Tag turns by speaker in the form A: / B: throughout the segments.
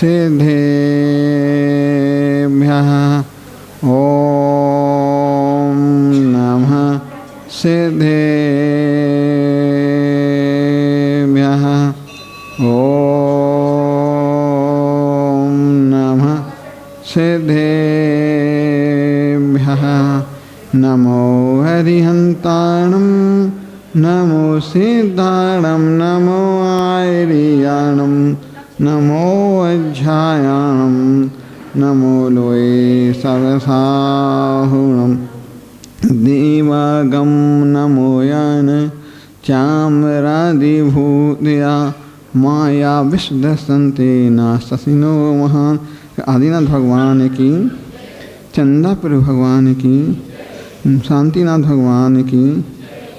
A: सिद्धेभ्यः ॐ नमः सिद्धेभ्यः ॐ नमः सिद्धेभ्यः नमो हरिहन्ताणं नमो सिद्धाणं नमो आर्याणं नमो अध्यायाणं नमो लोये सरसाहुणं देवागम नमो यान चामरादिभूतया माया विश्वदसन्ते नास्तिनो महान। आदिनाथ भगवान की, चंदापुर भगवान की, शांतिनाथ भगवान की,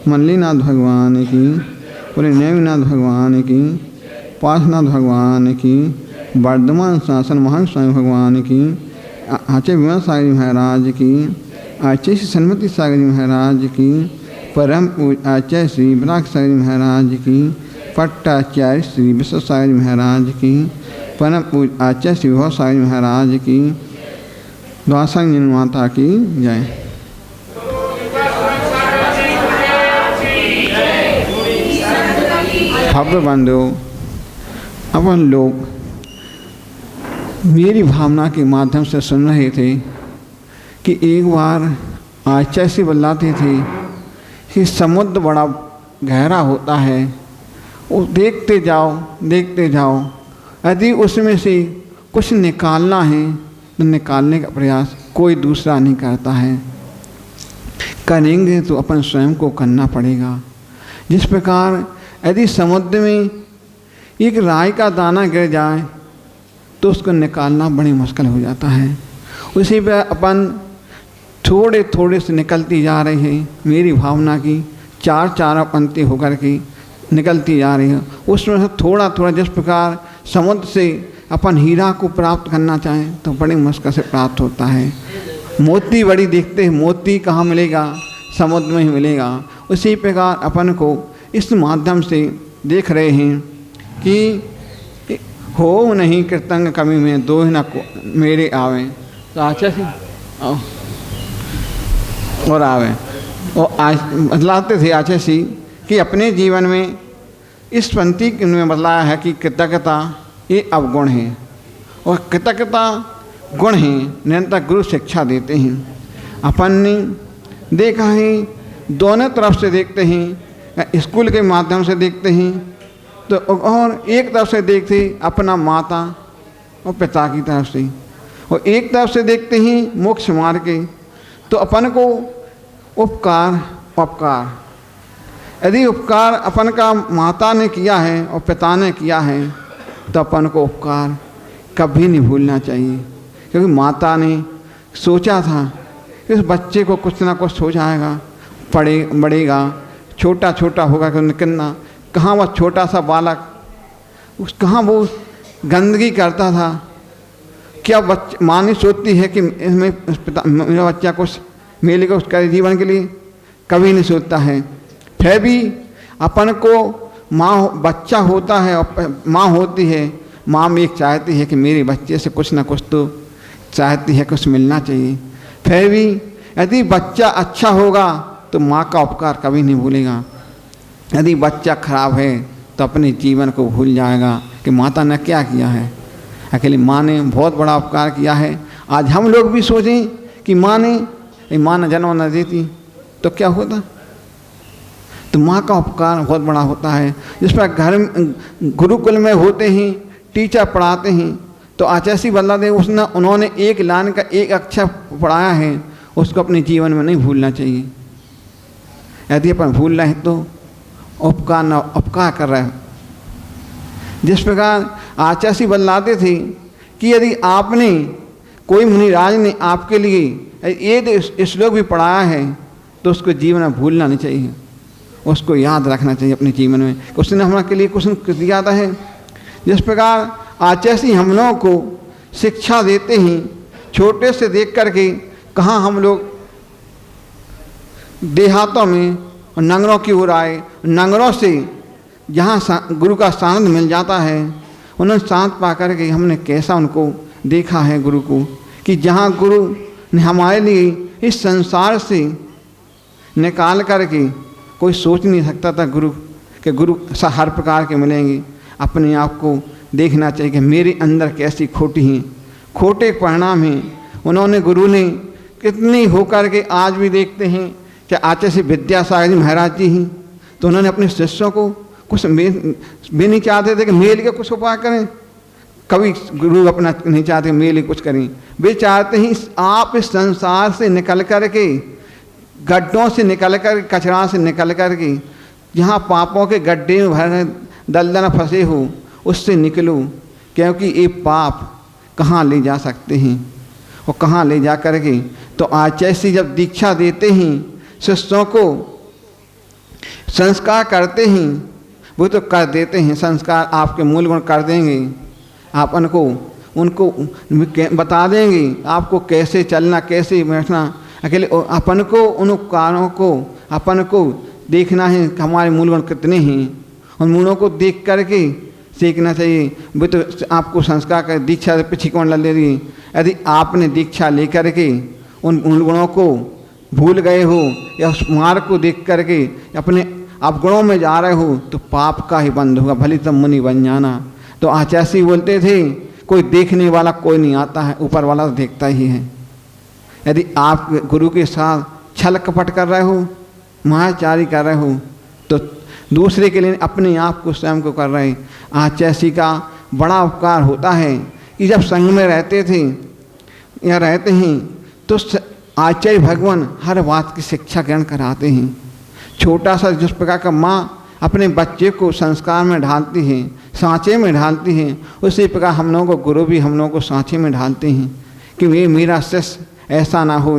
A: मल्लीनाथ भगवान की, परिणयनाथ भगवान की, पार्शनाथ भगवान की, वर्धमान शासन महान स्वामी भगवान की, आचार्य विमल सागर जी महाराज की, आचार्य श्री सन्मति सागर जी महाराज की, परम पूज्य आचार्य श्री विराग सागर जी महाराज की, पट्टाचार्य श्री विश्व सागर जी महाराज की, परम पूज्य आचार्य श्री विभव सागर जी महाराज की, द्वासांग माता की जय। भव्य बंधु, अपन लोग मेरी भावना के माध्यम से सुन रहे थे कि एक बार आचार्य से बतलाते थे कि समुद्र बड़ा गहरा होता है, वो देखते जाओ, यदि उसमें से कुछ निकालना है तो निकालने का प्रयास कोई दूसरा नहीं करता है, करेंगे तो अपन स्वयं को करना पड़ेगा। जिस प्रकार यदि समुद्र में एक राई का दाना गिर जाए तो उसको निकालना बड़ी मुश्किल हो जाता है, उसी पर अपन थोड़े थोड़े से निकलती जा रही है। मेरी भावना की चार पंक्ति होकर के निकलती जा रही है, उसमें से थोड़ा थोड़ा, जिस प्रकार समुद्र से अपन हीरा को प्राप्त करना चाहें तो बड़ी मुश्किल से प्राप्त होता है। मोती बड़ी देखते हैं, मोती कहाँ मिलेगा, समुद्र में ही मिलेगा। उसी प्रकार अपन को इस माध्यम से देख रहे हैं कि हो नहीं कृतंग कमी में दो न मेरे आवे, तो आचार्य और आवे और बतलाते थे आचार्य जी कि अपने जीवन में इस पंक्ति में बतलाया है कि कृतज्ञता ये अवगुण है और कृतज्ञता गुण है। निरंतर गुरु शिक्षा देते हैं। अपन ने देखा है, दोनों तरफ से देखते हैं, स्कूल के माध्यम से देखते हैं तो, और एक तरफ से देखते अपना माता और पिता की तरफ से, और एक तरफ से देखते हैं मोक्ष मार्ग के। तो अपन को उपकार यदि उपकार अपन का माता ने किया है और पिता ने किया है तो अपन को उपकार कभी नहीं भूलना चाहिए, क्योंकि माता ने सोचा था इस बच्चे को कुछ ना कुछ हो जाएगा, बढ़ेगा, छोटा छोटा होगा कि निकलना। कहाँ वह छोटा सा बालक कहाँ वो गंदगी करता था, क्या माँ नहीं सोचती है कि इसमें मेरा बच्चा कुछ मिलेगा उसका जीवन के लिए, कभी नहीं सोचता है। फिर भी अपन को माँ बच्चा होता है और माँ होती है, माँ में एक चाहती है कि मेरे बच्चे से कुछ ना कुछ तो चाहती है, कुछ मिलना चाहिए। फिर भी यदि बच्चा अच्छा होगा तो माँ का उपकार कभी नहीं भूलेगा। यदि बच्चा खराब है तो अपने जीवन को भूल जाएगा कि माता ने क्या किया है। अकेली माँ ने बहुत बड़ा उपकार किया है। आज हम लोग भी सोचें कि माँ ने जन्म न देती तो क्या होता, तो माँ का उपकार बहुत बड़ा होता है। जिस पर घर गुरुकुल में होते हैं, टीचर पढ़ाते हैं, तो आचार्य श्री बल्लादेव उन्होंने एक लाइन का एक अक्षर पढ़ाया है, उसको अपने जीवन में नहीं भूलना चाहिए। यदि अपन भूल रहे हैं तो उपकार कर रहे हैं। जिस प्रकार आचार्य श्री बल्लाते थे कि यदि आपने कोई मुनिराज ने आपके लिए ये श्लोक भी पढ़ाया है तो उसको जीवन में भूलना नहीं चाहिए, उसको याद रखना चाहिए अपने जीवन में, उसने हमारे लिए कुछ दिया है। जिस प्रकार आचार्य श्री हम लोगों को शिक्षा देते हैं, छोटे से देख करके कहाँ हम लोग देहातों में और नगरों की ओर आए, नगरों से जहाँ गुरु का सानिध्य मिल जाता है उन्होंने शांत पा कर के हमने कैसा उनको देखा है गुरु को, कि जहाँ गुरु ने हमारे लिए इस संसार से निकाल कर के कोई सोच नहीं सकता था गुरु के गुरु हर प्रकार के मिलेंगे। अपने आप को देखना चाहिए कि मेरे अंदर कैसी खोटे परिणाम हैं। उन्होंने गुरु ने कितनी होकर के आज भी देखते हैं कि आचार्य विद्यासागर जी महाराज जी ही तो उन्होंने अपने शिष्यों को कुछ भी नहीं चाहते थे कि मेल के कुछ उपाय करें। कभी गुरु अपना नहीं चाहते मेल ही कुछ करें, वे चाहते हैं आप इस संसार से निकल कर के, गड्ढों से निकल कर, कचरा से निकल कर के, जहाँ पापों के गड्ढे में भर दलदल फंसे हो उससे निकलो, क्योंकि ये पाप कहाँ ले जा सकते हैं और कहाँ ले जा कर के। तो आचार्य से जब दीक्षा देते हैं, शिष्यों को संस्कार करते हैं, वो तो कर देते हैं संस्कार, आपके मूल गुण कर देंगे, आप उनको बता देंगे आपको कैसे चलना कैसे बैठना। अकेले अपन को उन उपकारों को अपन को देखना है कि हमारे मूल गुण कितने हैं, उन मूलों को देख करके सीखना चाहिए। वो तो आपको संस्कार कर दीक्षा पीछे कौन ले रही। यदि आपने दीक्षा लेकर के उन मूल गुणों को भूल गए हो या उस मार्ग को देख करके अपने आप गुणों में जा रहे हो तो पाप का ही बंद होगा, भली तब मुनि बन जाना। तो आचार्य बोलते थे कोई देखने वाला कोई नहीं आता है, ऊपर वाला तो देखता ही है। यदि आप गुरु के साथ छल कपट कर रहे हो, महाचारी कर रहे हो, तो दूसरे के लिए अपने आप को स्वयं को कर रहे। आचार्य का बड़ा उपकार होता है कि जब संग में रहते थे या रहते हैं तो आचार्य भगवान हर बात की शिक्षा ग्रहण कराते हैं। छोटा सा जिस प्रकार का माँ अपने बच्चे को संस्कार में ढालती है, सांचे में ढालती है, उसी प्रकार हम लोगों को गुरु भी हम लोगों को सांचे में ढालते हैं कि ये मेरा शिष्य ऐसा ना हो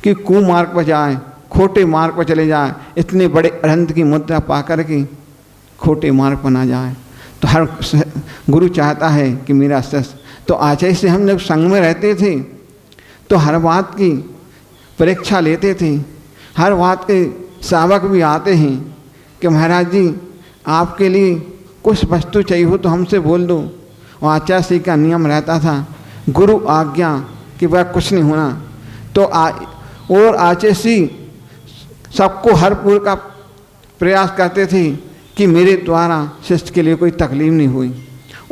A: कि कुमार्ग पर जाए, खोटे मार्ग पर चले जाए, इतने बड़े अनंत की मुद्रा पा कर के खोटे मार्ग पर ना जाए। तो हर गुरु चाहता है कि मेरा शिष्य। तो आचार्य से हम जब संग में रहते थे तो हर बात की परीक्षा लेते थे, हर बात के सेवक भी आते हैं कि महाराज जी आपके लिए कुछ वस्तु चाहिए हो तो हमसे बोल दो। और आचार्य का नियम रहता था गुरु आज्ञा कि वह कुछ नहीं होना। तो और आचार्य सबको हर पूर्व का प्रयास करते थे कि मेरे द्वारा शिष्य के लिए कोई तकलीफ नहीं हुई।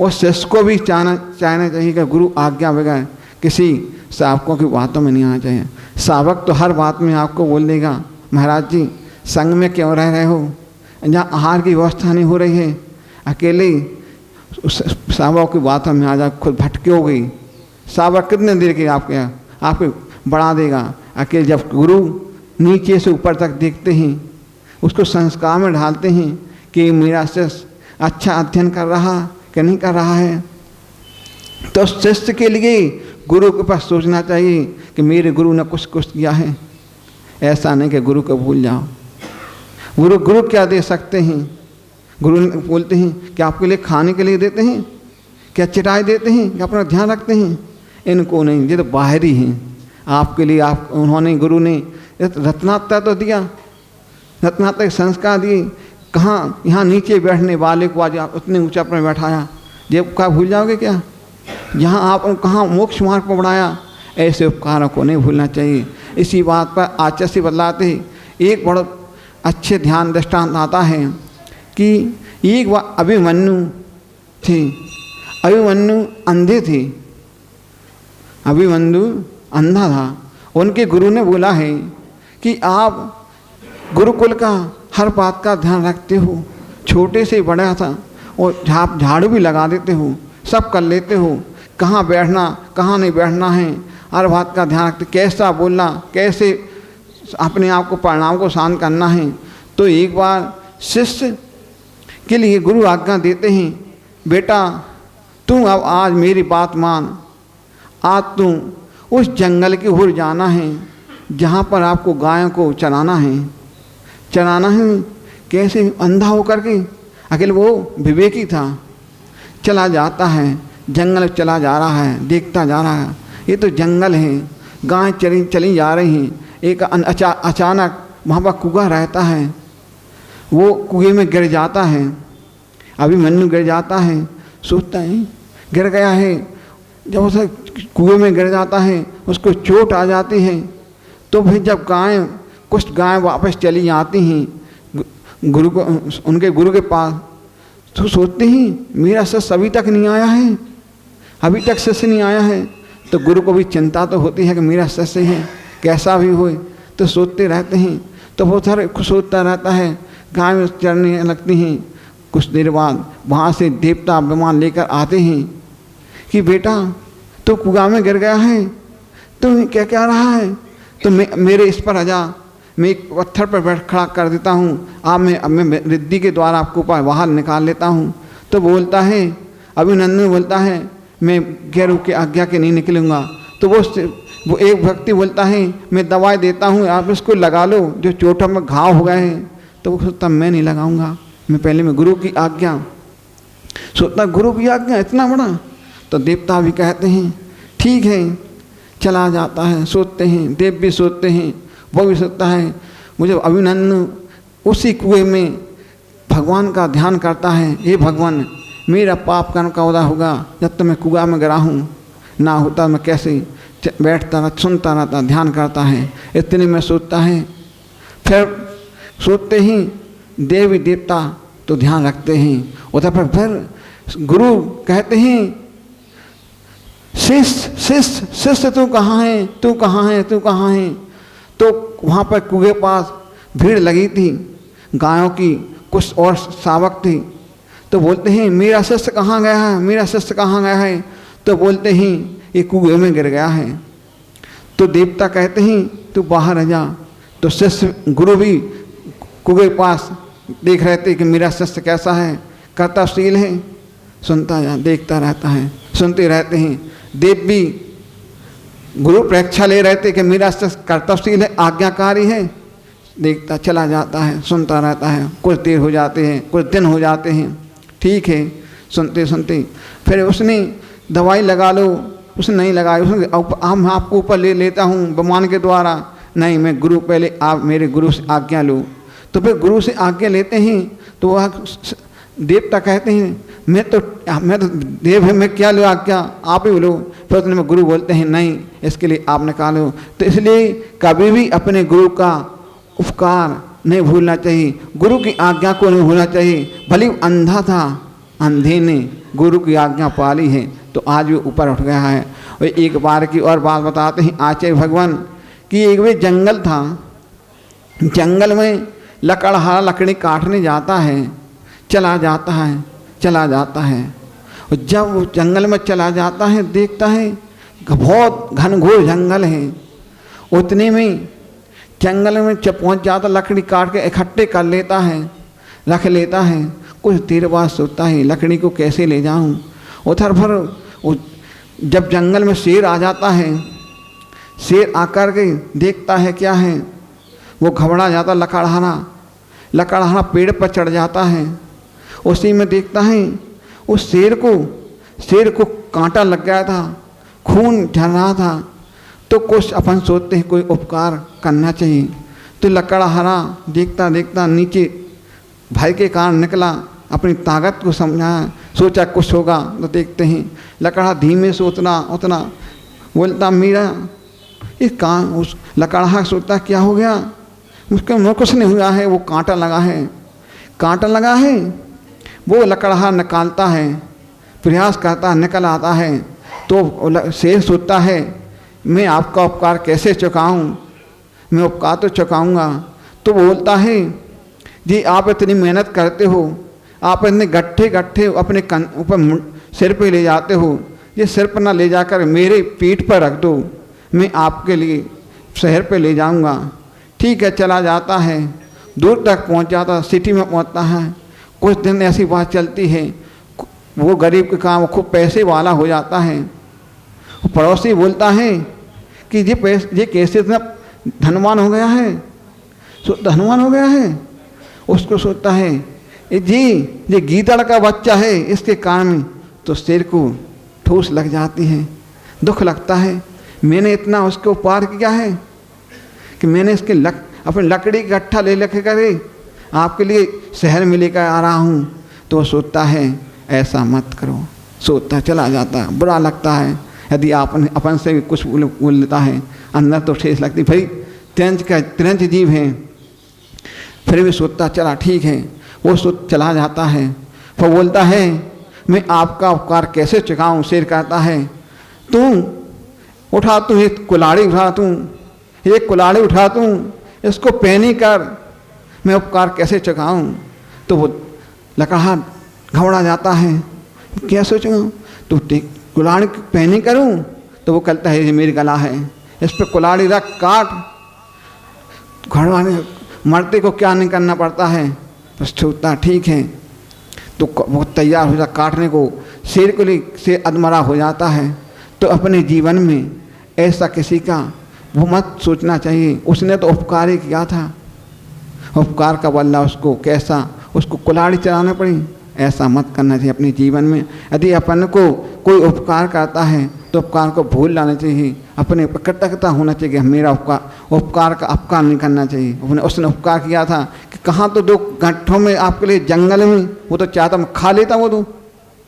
A: और शिष्य को भी चाहना चाहिए कि गुरु आज्ञा बगैर किसी सावकों की बातों में नहीं आना चाहिए। सावक तो हर बात में आपको बोल देगा महाराज जी संग में क्यों रह रहे हो, जहाँ आहार की व्यवस्था नहीं हो रही है, अकेले सावक की बातों में आ जा, खुद भटके हो गई। सावक कितने देर के आपको बढ़ा देगा। अकेले जब गुरु नीचे से ऊपर तक देखते हैं, उसको संस्कार में ढालते हैं कि मेरा शिष्य अच्छा अध्ययन कर रहा कि नहीं कर रहा है, तो शिष्य के लिए गुरु के पास सोचना चाहिए कि मेरे गुरु ने कुछ किया है। ऐसा नहीं कि गुरु को भूल जाओ। गुरु क्या दे सकते हैं? गुरु बोलते हैं कि आपके लिए खाने के लिए देते हैं, क्या चटाई देते हैं, क्या अपना ध्यान रखते हैं? इनको नहीं, ये तो बाहरी हैं आपके लिए। आप उन्होंने गुरु ने रत्नात्ता तो दिया, रत्नात्ता संस्कार दिए। कहाँ यहाँ नीचे बैठने वाले को आज आप उतने ऊंचा पर बैठाया, ये उपकार भूल जाओगे क्या? यहाँ आप कहाँ मोक्ष मार्ग पर बढ़ाया, ऐसे उपकारों को नहीं भूलना चाहिए। इसी बात पर आचार्य से बतलाते एक बड़ा अच्छे ध्यान दृष्टांत आता है कि एक बार अभिमन्यु थे, अभिमन्यु अंधे थे, अभिमन्यु अंधा था। उनके गुरु ने बोला है कि आप गुरुकुल का हर बात का ध्यान रखते हो, छोटे से बड़ा था, और झाड़ू भी लगा देते हो, सब कर लेते हो, कहाँ बैठना कहाँ नहीं बैठना है, हर बात का ध्यान रखते, कैसा बोलना, कैसे अपने आप को परिणाम को शांत करना है। तो एक बार शिष्य के लिए गुरु आज्ञा देते हैं, बेटा तू अब आज मेरी बात मान, आज तू उस जंगल की ओर जाना है जहाँ पर आपको गायों को चराना है। कैसे? अंधा होकर के। अकेले वो विवेकी था, चला जाता है, जंगल चला जा रहा है, देखता जा रहा है, ये तो जंगल है, गाय चली जा रही हैं। एक अचानक वहाँ पर कुआं रहता है, वो कुएं में गिर जाता है, अभिमन्यु गिर जाता है, सोचता है गिर गया है, जब उसे कुएं में गिर जाता है उसको चोट आ जाती है, तो फिर जब कुछ गाय वापस चली आती हैं गुरु को, उनके गुरु के पास, तो सोचते हैं मेरा शिष्य अभी तक नहीं आया है, अभी तक शिष्य नहीं आया है। तो गुरु को भी चिंता तो होती है कि मेरा शिष्य है, कैसा भी हो, तो सोचते रहते हैं। तो वो थोड़ा खुश होता रहता है, गाय में चढ़ने लगती हैं। कुछ देर बाद वहाँ से देवता विमान लेकर आते हैं कि बेटा तो कुआं में गिर गया है, तो क्या क्या रहा है, तो मेरे इस पर आ जा, मैं एक पत्थर पर बैठ खड़ा कर देता हूँ, अब मैं रिद्धि के द्वारा आपको बाहर निकाल लेता हूँ। तो बोलता है, अभिनंदन बोलता है मैं गैरों की आज्ञा के नहीं निकलूँगा। तो वो एक व्यक्ति बोलता है मैं दवाई देता हूँ, आप इसको लगा लो, जो चोटों में घाव हो गए हैं। तो वो सोचता मैं नहीं लगाऊंगा, मैं गुरु की आज्ञा। सोचता गुरु की आज्ञा इतना बड़ा। तो देवता भी कहते हैं ठीक है, चला जाता है। सोचते हैं, देव भी सोचते हैं, वो भी सोचता है। मुझे अभिनंदन उसी कुएं में भगवान का ध्यान करता है, हे भगवान मेरा पाप कर्म का उदा होगा, जब तक मैं कुआं में गिरा हूँ ना होता मैं कैसे बैठता रहा, सुनता रहता, ध्यान करता है। इतने में सोचता है। फिर सोचते ही देवी देवता तो ध्यान रखते हैं। उधर पर फिर गुरु कहते हैं शिष्य तू कहाँ है, तू कहाँ है, तू कहाँ है। तो वहाँ पर कुएं पास भीड़ लगी थी गायों की, कुछ और शावक थी। तो बोलते हैं मेरा शिष्य कहाँ गया है, मेरा शिष्य कहाँ गया है। तो बोलते हैं ये कुएं में गिर गया है। तो देवता कहते हैं तू बाहर आ जा। तो शिष्य गुरु भी कुएं पास देख रहे थे कि मेरा शिष्य कैसा है, कर्तव्यशील है, सुनता जा देखता रहता है, सुनते रहते हैं। देव भी गुरु परीक्षा ले रहे थे कि मेरा शिष्य कर्तव्यशील है, आज्ञाकारी है, देखता चला जाता है, सुनता रहता है। कुछ देर हो जाते हैं, कुछ दिन हो जाते हैं, ठीक है, सुनते सुनते फिर उसने दवाई लगा लो, उसने नहीं लगाई। उसने हम आपको ऊपर ले लेता हूँ विमान के द्वारा, नहीं मैं गुरु पहले आप मेरे गुरु से आज्ञा लो। तो फिर गुरु से आज्ञा लेते हैं। तो वह देवता कहते हैं मैं तो देव है, मैं क्या लो आज्ञा, आप ही लो। फिर उतने में गुरु बोलते हैं नहीं इसके लिए आप निकालो। तो इसलिए कभी भी अपने गुरु का उपकार नहीं भूलना चाहिए, गुरु की आज्ञा को नहीं भूलना चाहिए। भले अंधा था, अंधे ने गुरु की आज्ञा पाली है तो आज वो ऊपर उठ गया है। और एक बार की और बात बताते हैं आचार्य भगवान कि एक वे जंगल था, जंगल में लकड़हारा लकड़ी काटने जाता है, चला जाता है। और जब वो जंगल में चला जाता है देखता है बहुत घनघोर जंगल है। उतने में जंगल में जब पहुँच जाता लकड़ी काट के इकट्ठे कर लेता है, रख लेता है। कुछ देर बाद सोचता है लकड़ी को कैसे ले जाऊँ। उधर पर जब जंगल में शेर आ जाता है, शेर आकर के देखता है क्या है, वो घबरा जाता। लकड़हारा पेड़ पर चढ़ जाता है। उसी में देखता है उस शेर को कांटा लग गया था, खून झर रहा था। तो कुछ अपन सोचते हैं कोई उपकार करना चाहिए। तो लकड़हारा देखता देखता नीचे भय के कारण निकला, अपनी ताकत को समझा, सोचा कुछ होगा। तो देखते हैं लकड़ा धीमे से उतना बोलता मेरा ये कहाँ। उस लकड़हा सोचता क्या हो गया, उसके मुँह कुछ नहीं हुआ है, वो कांटा लगा है। वो लकड़हा निकालता है, प्रयास करता, निकल आता है। तो शेर सोचता है मैं आपका उपकार कैसे चुकाऊं, मैं उपकार तो चुकाऊंगा। तो बोलता है जी आप इतनी मेहनत करते हो, आप इतने गट्ठे अपने ऊपर सिर पे ले जाते हो, ये सिर पर ना ले जाकर मेरे पीठ पर रख दो, मैं आपके लिए शहर पे ले जाऊंगा। ठीक है, चला जाता है, दूर तक पहुंच जाता, सिटी में पहुंचता है। कुछ दिन ऐसी बात चलती है, वो गरीब के काम खूब पैसे वाला हो जाता है। पड़ोसी बोलता है कि ये कैसे इतना धनवान हो गया है, उसको सोचता है ये गीदड़ का बच्चा है, इसके कारण तो शेर को ठोस लग जाती है, दुख लगता है। मैंने इतना उसको पार किया है कि मैंने इसके अपनी लकड़ी का गट्ठा ले कर आपके लिए शहर में लेकर आ रहा हूँ। तो सोचता है ऐसा मत करो, सोचता चला जाता है, बुरा लगता है। यदि आपने अपन से भी कुछ बोल लेता है, अंदर तो ठेस लगती, भाई तिरंज जीव है, फिर भी सोचता चला ठीक है, वो सोच चला जाता है। फिर बोलता है मैं आपका उपकार कैसे चुकाऊं? शेर कहता है तू उठा, तू ये कुल्हाड़ी उठा, तू ये कुल्हाड़ी उठा, तू इसको पैनी कर, मैं उपकार कैसे चुकाऊं? तो वो लकड़हार घबरा जाता है, क्या सोचूं? तो कुल्हाड़ी पैनी करूं? तो वो कहता है ये मेरी गला है, इस पर कुल्हाड़ी रख, काट। घड़वाने मरते को क्या नहीं करना पड़ता है, बस सोचता ठीक है। तो वो तैयार हो जाता काटने को, शेर को लिए से अधमरा हो जाता है। तो अपने जीवन में ऐसा किसी का वो मत सोचना चाहिए, उसने तो उपकार ही किया था, उपकार का बदला उसको कैसा, उसको कुल्हाड़ी चलाना पड़ी, ऐसा मत करना चाहिए अपने जीवन में। यदि अपन को कोई उपकार करता है तो उपकार को भूल लाना चाहिए, अपने कृतज्ञता होना चाहिए, मेरा उपकार का अपकार नहीं करना चाहिए। उसने उपकार किया था कि कहाँ तो 2 गट्ठों में आपके लिए जंगल में, वो तो चाहता मैं खा लेता वो तो,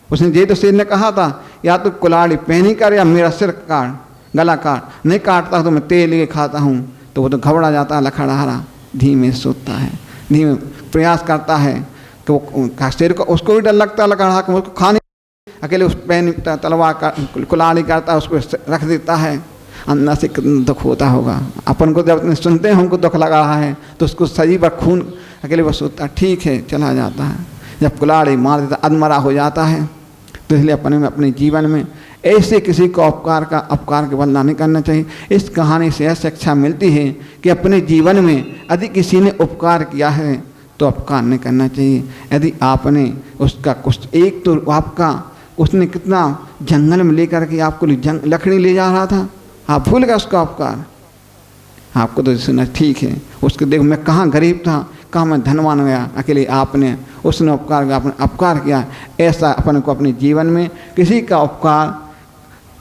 A: उसने ये तो शेर ने कहा था या तो कुल्हाड़ी पहनी कर या मेरा सिर काट, गला काट, नहीं काटता तो मैं तेल लिए खाता हूँ। तो वो तो घबरा जाता है, लखड़हारा धीमे सोचता है, धीमे प्रयास करता है कि वो शेर को, उसको भी डर लगता है लकड़हारा को, उसको खाने अकेले उस पैन तलवार का कुल्हाड़ी करता है, उसको रख देता है। अंदर से कितना दुख होता होगा अपन को, जब सुनते हैं हमको दुख लगा रहा है तो उसको शरीर पर खून, अकेले वो सोचता ठीक है, चला जाता है। जब कुल्हाड़ी मार देता अधमरा हो जाता है। तो इसलिए अपने जीवन में ऐसे किसी को अपकार के बदला नहीं करना चाहिए। इस कहानी से यह शिक्षा मिलती है कि अपने जीवन में यदि किसी ने उपकार किया है तो अपकार नहीं करना चाहिए। यदि आपने उसका कुछ एक तो आपका, उसने कितना जंगल में लेकर के आपको लकड़ी ले जा रहा था, आप भूल गए उसका उपकार, आपको तो सुना ठीक है, उसके देखो मैं कहाँ गरीब था, कहाँ मैं धनवान गया, अकेले आपने उसने अपकार किया। ऐसा अपन को अपने जीवन में किसी का उपकार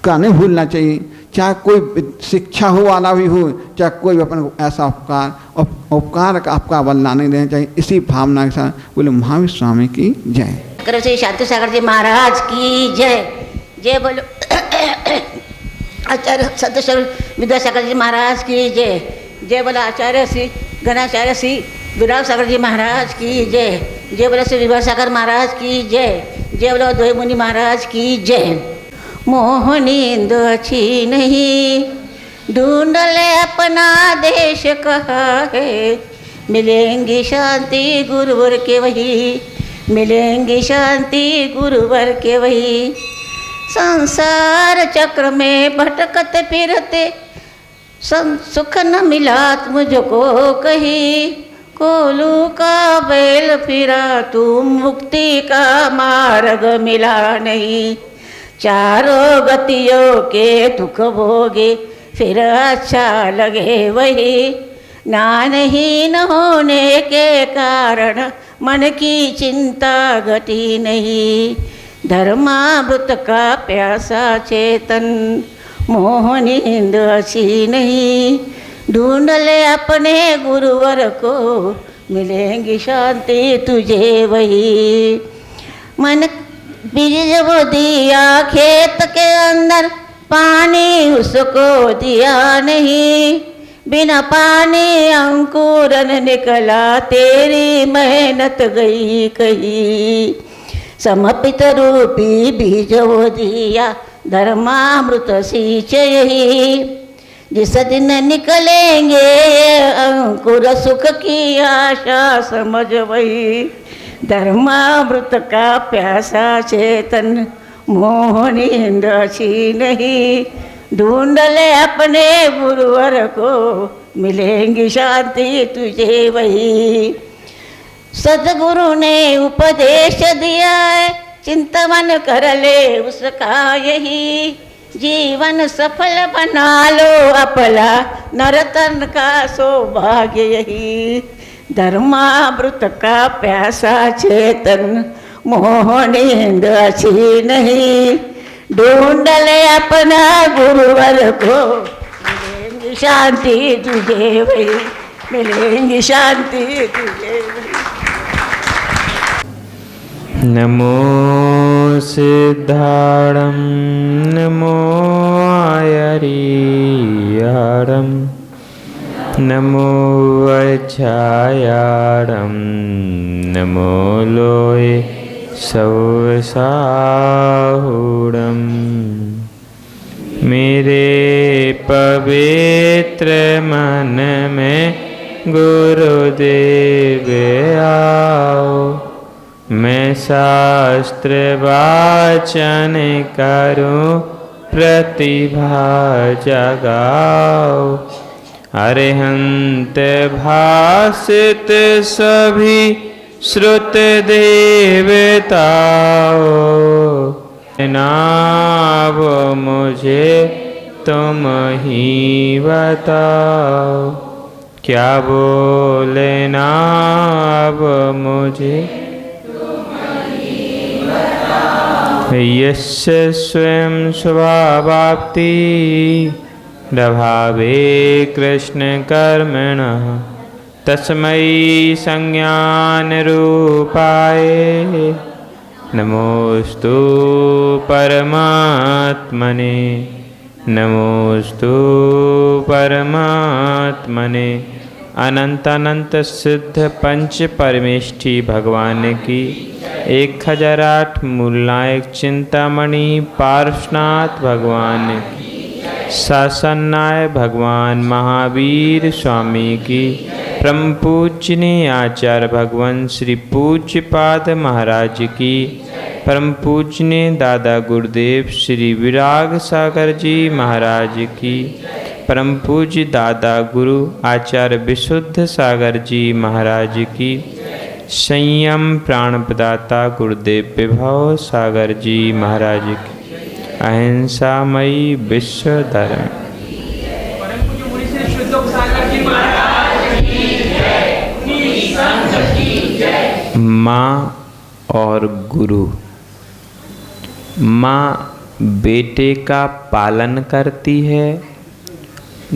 A: का नहीं भूलना चाहिए, चाहे कोई शिक्षा हो वाला भी हो, चाहे कोई अपन को ऐसा उपकार का आपका बदला नहीं देना चाहिए। इसी भावना के साथ बोले महावीर स्वामी की जय।
B: श्री शांति सागर जी महाराज की जय। जय बोलो आचार्य सत्यस्वरूप विद्यासागर जी महाराज की जय। जय बोला आचार्य श्री घनाचार्य श्री विराग सागर जी महाराज की जय। जय बोला श्री विभा सागर महाराज की जय। जय बोला द्वय मुनि महाराज की जय। मोह नींद अच्छी नहीं, ढूंढ ले अपना देश कहाँ है, मिलेंगी शांति गुरुवर के वही, मिलेंगी शांति गुरुवर के वही। संसार चक्र में भटकते फिरते सुख न मिला मुझको कहीं, कोलू का बैल फिरा तू मुक्ति का मार्ग मिला नहीं। चारों गतियों के दुख भोगे फिर अच्छा लगे वही, नानहीन होने के कारण मन की चिंता घटी नहीं। धर्मामृत का प्यासा चेतन मोह नींद अच्छी नहीं, ढूंढ ले अपने गुरुवर को, मिलेंगी शांति तुझे वही। मन बीज वो दिया खेत के अंदर, पानी उसको दिया नहीं, बिना पानी अंकुरन निकला, तेरी मेहनत गई कहीं। समर्पित रूपी बीज वो दिया, धर्मामृत सींचे यही, जिस दिन निकलेंगे अंकुर सुख की आशा समझ वही। धर्मामृत का प्यासा चेतन मोह नींद अच्छी नहीं, ढूंढ ले अपने गुरुवर को, मिलेंगी शांति तुझे वही। सदगुरु ने उपदेश दिया है, चिंतन कर ले उसका यही, जीवन सफल बना लो अपना, नरतन का सौभाग्य यही। धर्मामृत का प्यासा चेतन मोह नींद अच्छी नहीं, ढूंढ ले अपना गुरुवर को, मिलेंगी शांति तुझे वही, मिलेंगी शांति तुझे वही।
C: नमो सिद्धाणं नमो आयर्याणं नमो वज्रायाणं नमो लोये सौसाहुडम्। मेरे पवित्र मन में गुरुदेव आओ, मैं शास्त्र वाचन करूं प्रतिभा जगाओ। अरिहंत भासित सभी श्रुत देवताओ, नाव मुझे तुम ही बताओ। क्या बोले नाव मुझे यस्य स्वयं स्वभावाप्ति प्रभावे कृष्ण कर्मणः तस्मै संज्ञान रूपाय नमोस्तु परमात्मने नमोस्तु परमात्मने। अनंत अनंत सिद्ध पंच परमेष्ठी भगवान की 1008 मूलनायक चिंतामणि पार्श्वनाथ भगवान की, शासननाय भगवान महावीर स्वामी की, परम पूजनीय आचार्य भगवान श्री पूज्यपाद महाराज की, परम पूजनीय दादा गुरुदेव श्री विराग सागर जी महाराज की, परम पूज्य दादा गुरु आचार्य विशुद्ध सागर जी महाराज की, संयम प्राण प्रदाता गुरुदेव विभव सागर जी महाराज की, अहिंसामयी विश्व धर्म। माँ और गुरु। माँ बेटे का पालन करती है,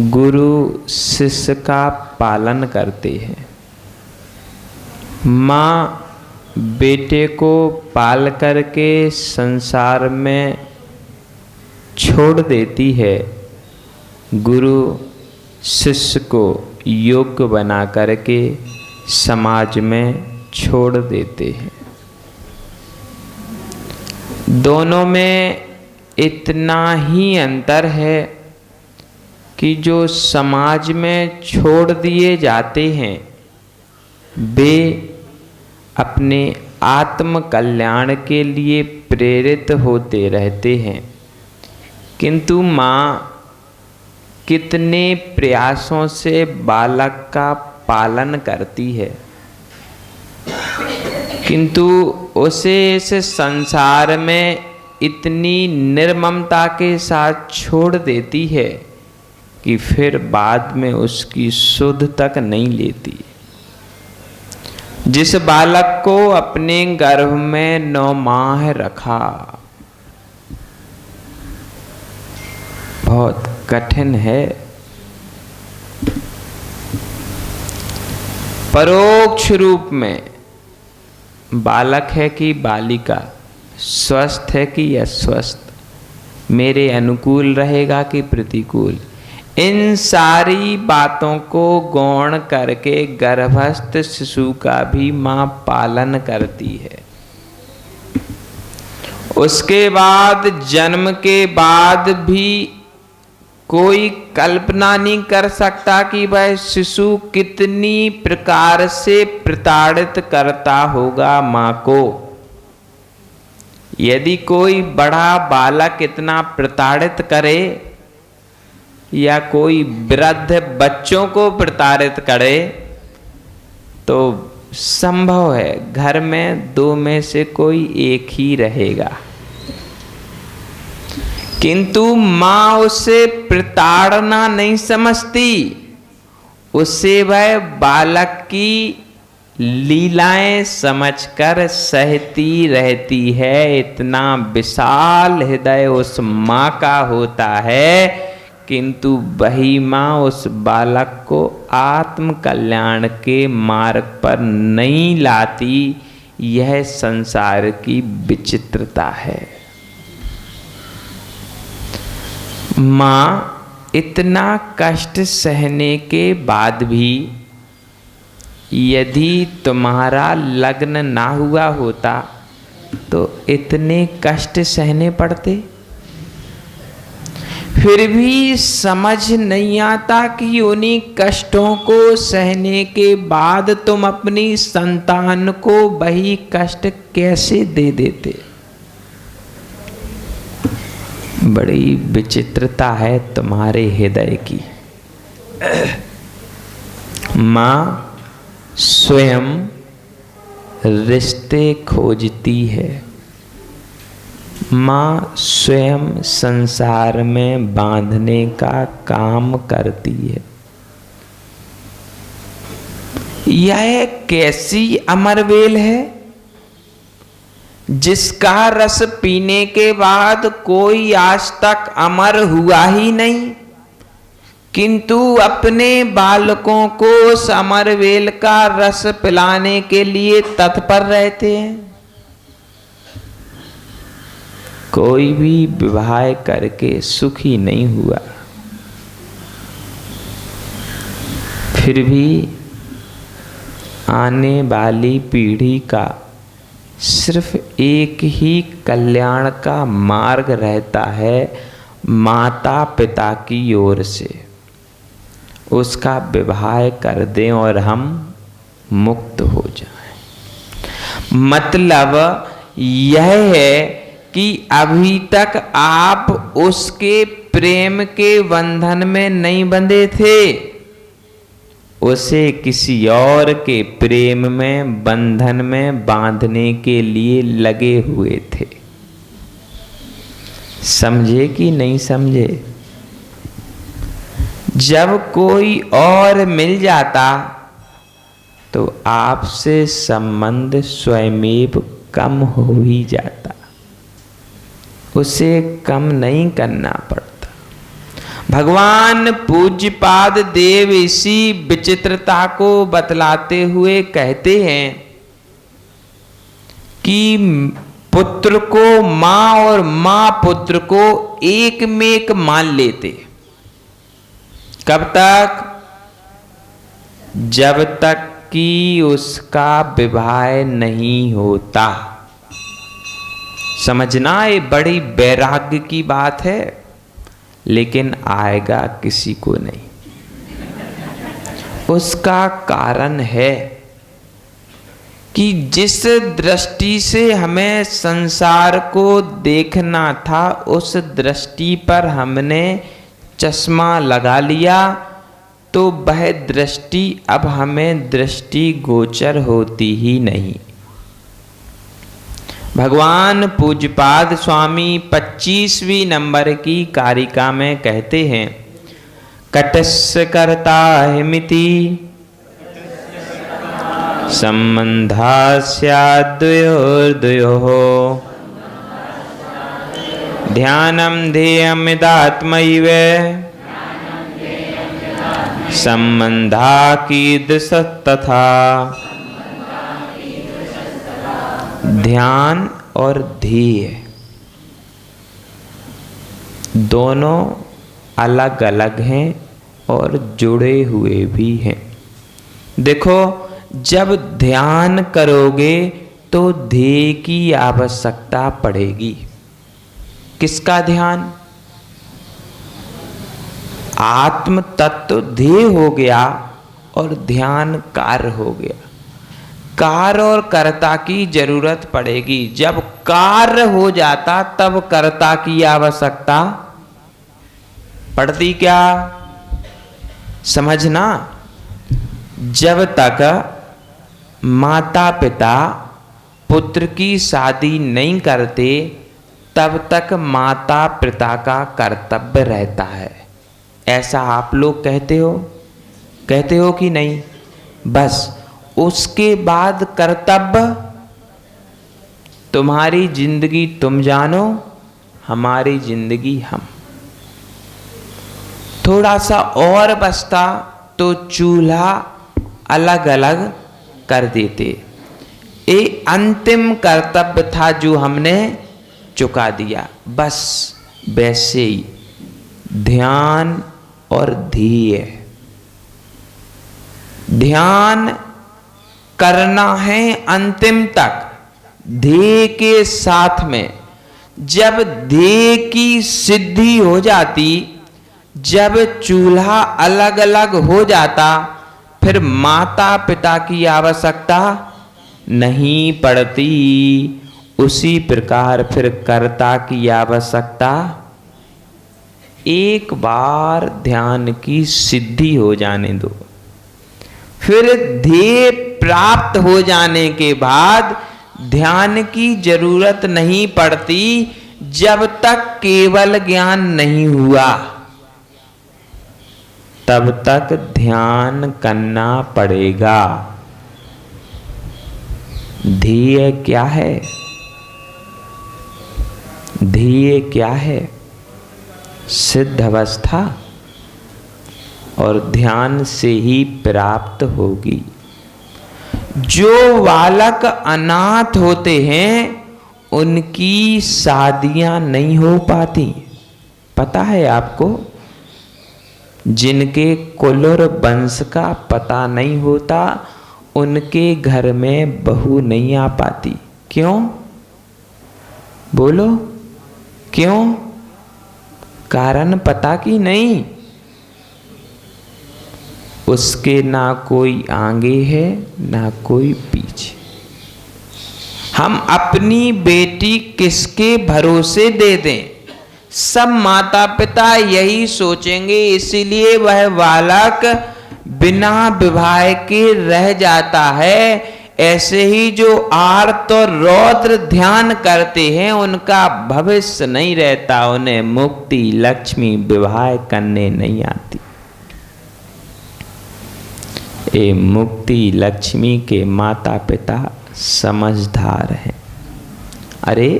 C: गुरु शिष्य का पालन करते हैं। माँ बेटे को पाल करके संसार में छोड़ देती है, गुरु शिष्य को योग्य बना करके समाज में छोड़ देते हैं। दोनों में इतना ही अंतर है कि जो समाज में छोड़ दिए जाते हैं वे अपने आत्म कल्याण के लिए प्रेरित होते रहते हैं, किंतु माँ कितने प्रयासों से बालक का पालन करती है, किंतु उसे इस संसार में इतनी निर्ममता के साथ छोड़ देती है कि फिर बाद में उसकी सुध तक नहीं लेती। जिस बालक को अपने गर्भ में 9 माह रखा, बहुत कठिन है। परोक्ष रूप में बालक है कि बालिका, स्वस्थ है कि अस्वस्थ, मेरे अनुकूल रहेगा कि प्रतिकूल, इन सारी बातों को गौण करके गर्भस्थ शिशु का भी माँ पालन करती है। उसके बाद जन्म के बाद भी कोई कल्पना नहीं कर सकता कि वह शिशु कितनी प्रकार से प्रताड़ित करता होगा माँ को। यदि कोई बड़ा बालक इतना प्रताड़ित करे या कोई वृद्ध बच्चों को प्रताड़ित करे तो संभव है घर में 2 में से कोई एक ही रहेगा, किंतु माँ उसे प्रताड़ना नहीं समझती, उसे वह बालक की लीलाएं समझकर सहती रहती है। इतना विशाल हृदय उस माँ का होता है, किंतु वही माँ उस बालक को आत्म कल्याण के मार्ग पर नहीं लाती, यह संसार की विचित्रता है। माँ, इतना कष्ट सहने के बाद भी यदि तुम्हारा लग्न ना हुआ होता तो इतने कष्ट सहने पड़ते? फिर भी समझ नहीं आता कि उन्हीं कष्टों को सहने के बाद तुम अपनी संतान को वही कष्ट कैसे दे देते। बड़ी विचित्रता है तुम्हारे हृदय की। माँ स्वयं रिश्ते खोजती है। माँ स्वयं संसार में बांधने का काम करती है। यह कैसी अमरवेल है जिसका रस पीने के बाद कोई आज तक अमर हुआ ही नहीं, किंतु अपने बालकों को उस अमरवेल का रस पिलाने के लिए तत्पर रहते हैं। कोई भी विवाह करके सुखी नहीं हुआ, फिर भी आने वाली पीढ़ी का सिर्फ एक ही कल्याण का मार्ग रहता है, माता पिता की ओर से उसका विवाह कर दें और हम मुक्त हो जाएं। मतलब यह है कि अभी तक आप उसके प्रेम के बंधन में नहीं बंधे थे, उसे किसी और के प्रेम में बंधन में बांधने के लिए लगे हुए थे। समझे कि नहीं समझे? जब कोई और मिल जाता तो आपसे संबंध स्वयमेव कम हो ही जाता, उसे कम नहीं करना पड़ता। भगवान पूज्यपाद देव इसी विचित्रता को बतलाते हुए कहते हैं कि पुत्र को माँ और माँ पुत्र को एक में एक मान लेते। कब तक? जब तक कि उसका विवाह नहीं होता। समझना, ये बड़ी वैराग्य की बात है, लेकिन आएगा किसी को नहीं। उसका कारण है कि जिस दृष्टि से हमें संसार को देखना था, उस दृष्टि पर हमने चश्मा लगा लिया, तो वह दृष्टि अब हमें दृष्टि गोचर होती ही नहीं। भगवान पूज्यपाद स्वामी 25वीं नंबर की कारिका में कहते हैं, कटस्य कर्ता हिमिति संबंधास्याद्वयोर्द्वयोः ध्यानं ध्येयमिदात्मैव संबंधा कीदृशस्तथा। ध्यान और ध्येय दोनों अलग अलग हैं और जुड़े हुए भी हैं। देखो, जब ध्यान करोगे तो ध्येय की आवश्यकता पड़ेगी। किसका ध्यान? आत्म तत्व ध्येय हो गया और ध्यान कार्य हो गया। कार्य और कर्ता की जरूरत पड़ेगी। जब कार्य हो जाता तब कर्ता की आवश्यकता पड़ती। क्या समझना? जब तक माता पिता पुत्र की शादी नहीं करते तब तक माता पिता का कर्तव्य रहता है। ऐसा आप लोग कहते हो कि नहीं? बस उसके बाद कर्तव्य, तुम्हारी जिंदगी तुम जानो, हमारी जिंदगी हम। थोड़ा सा और बचता तो चूल्हा अलग अलग कर देते। अंतिम कर्तव्य था जो हमने चुका दिया। बस वैसे ही ध्यान और ध्येय, ध्यान करना है अंतिम तक ध्येय के साथ में। जब ध्येय की सिद्धि हो जाती, जब चूल्हा अलग अलग हो जाता, फिर माता पिता की आवश्यकता नहीं पड़ती। उसी प्रकार फिर कर्ता की आवश्यकता, एक बार ध्यान की सिद्धि हो जाने दो, फिर ध्येय प्राप्त हो जाने के बाद ध्यान की जरूरत नहीं पड़ती। जब तक केवल ज्ञान नहीं हुआ तब तक ध्यान करना पड़ेगा। ध्येय क्या है? ध्येय क्या है? सिद्ध अवस्था, और ध्यान से ही प्राप्त होगी। जो बालक अनाथ होते हैं उनकी शादियां नहीं हो पाती, पता है आपको? जिनके कुल और वंश का पता नहीं होता उनके घर में बहू नहीं आ पाती। क्यों? बोलो क्यों? कारण पता कि नहीं? उसके ना कोई आगे है ना कोई पीछे। हम अपनी बेटी किसके भरोसे दे दें? सब माता पिता यही सोचेंगे, इसीलिए वह बालक बिना विवाह के रह जाता है। ऐसे ही जो आर्त और रौद्र ध्यान करते हैं उनका भविष्य नहीं रहता, उन्हें मुक्ति लक्ष्मी विवाह करने नहीं आती। ये मुक्ति लक्ष्मी के माता पिता समझदार हैं। अरे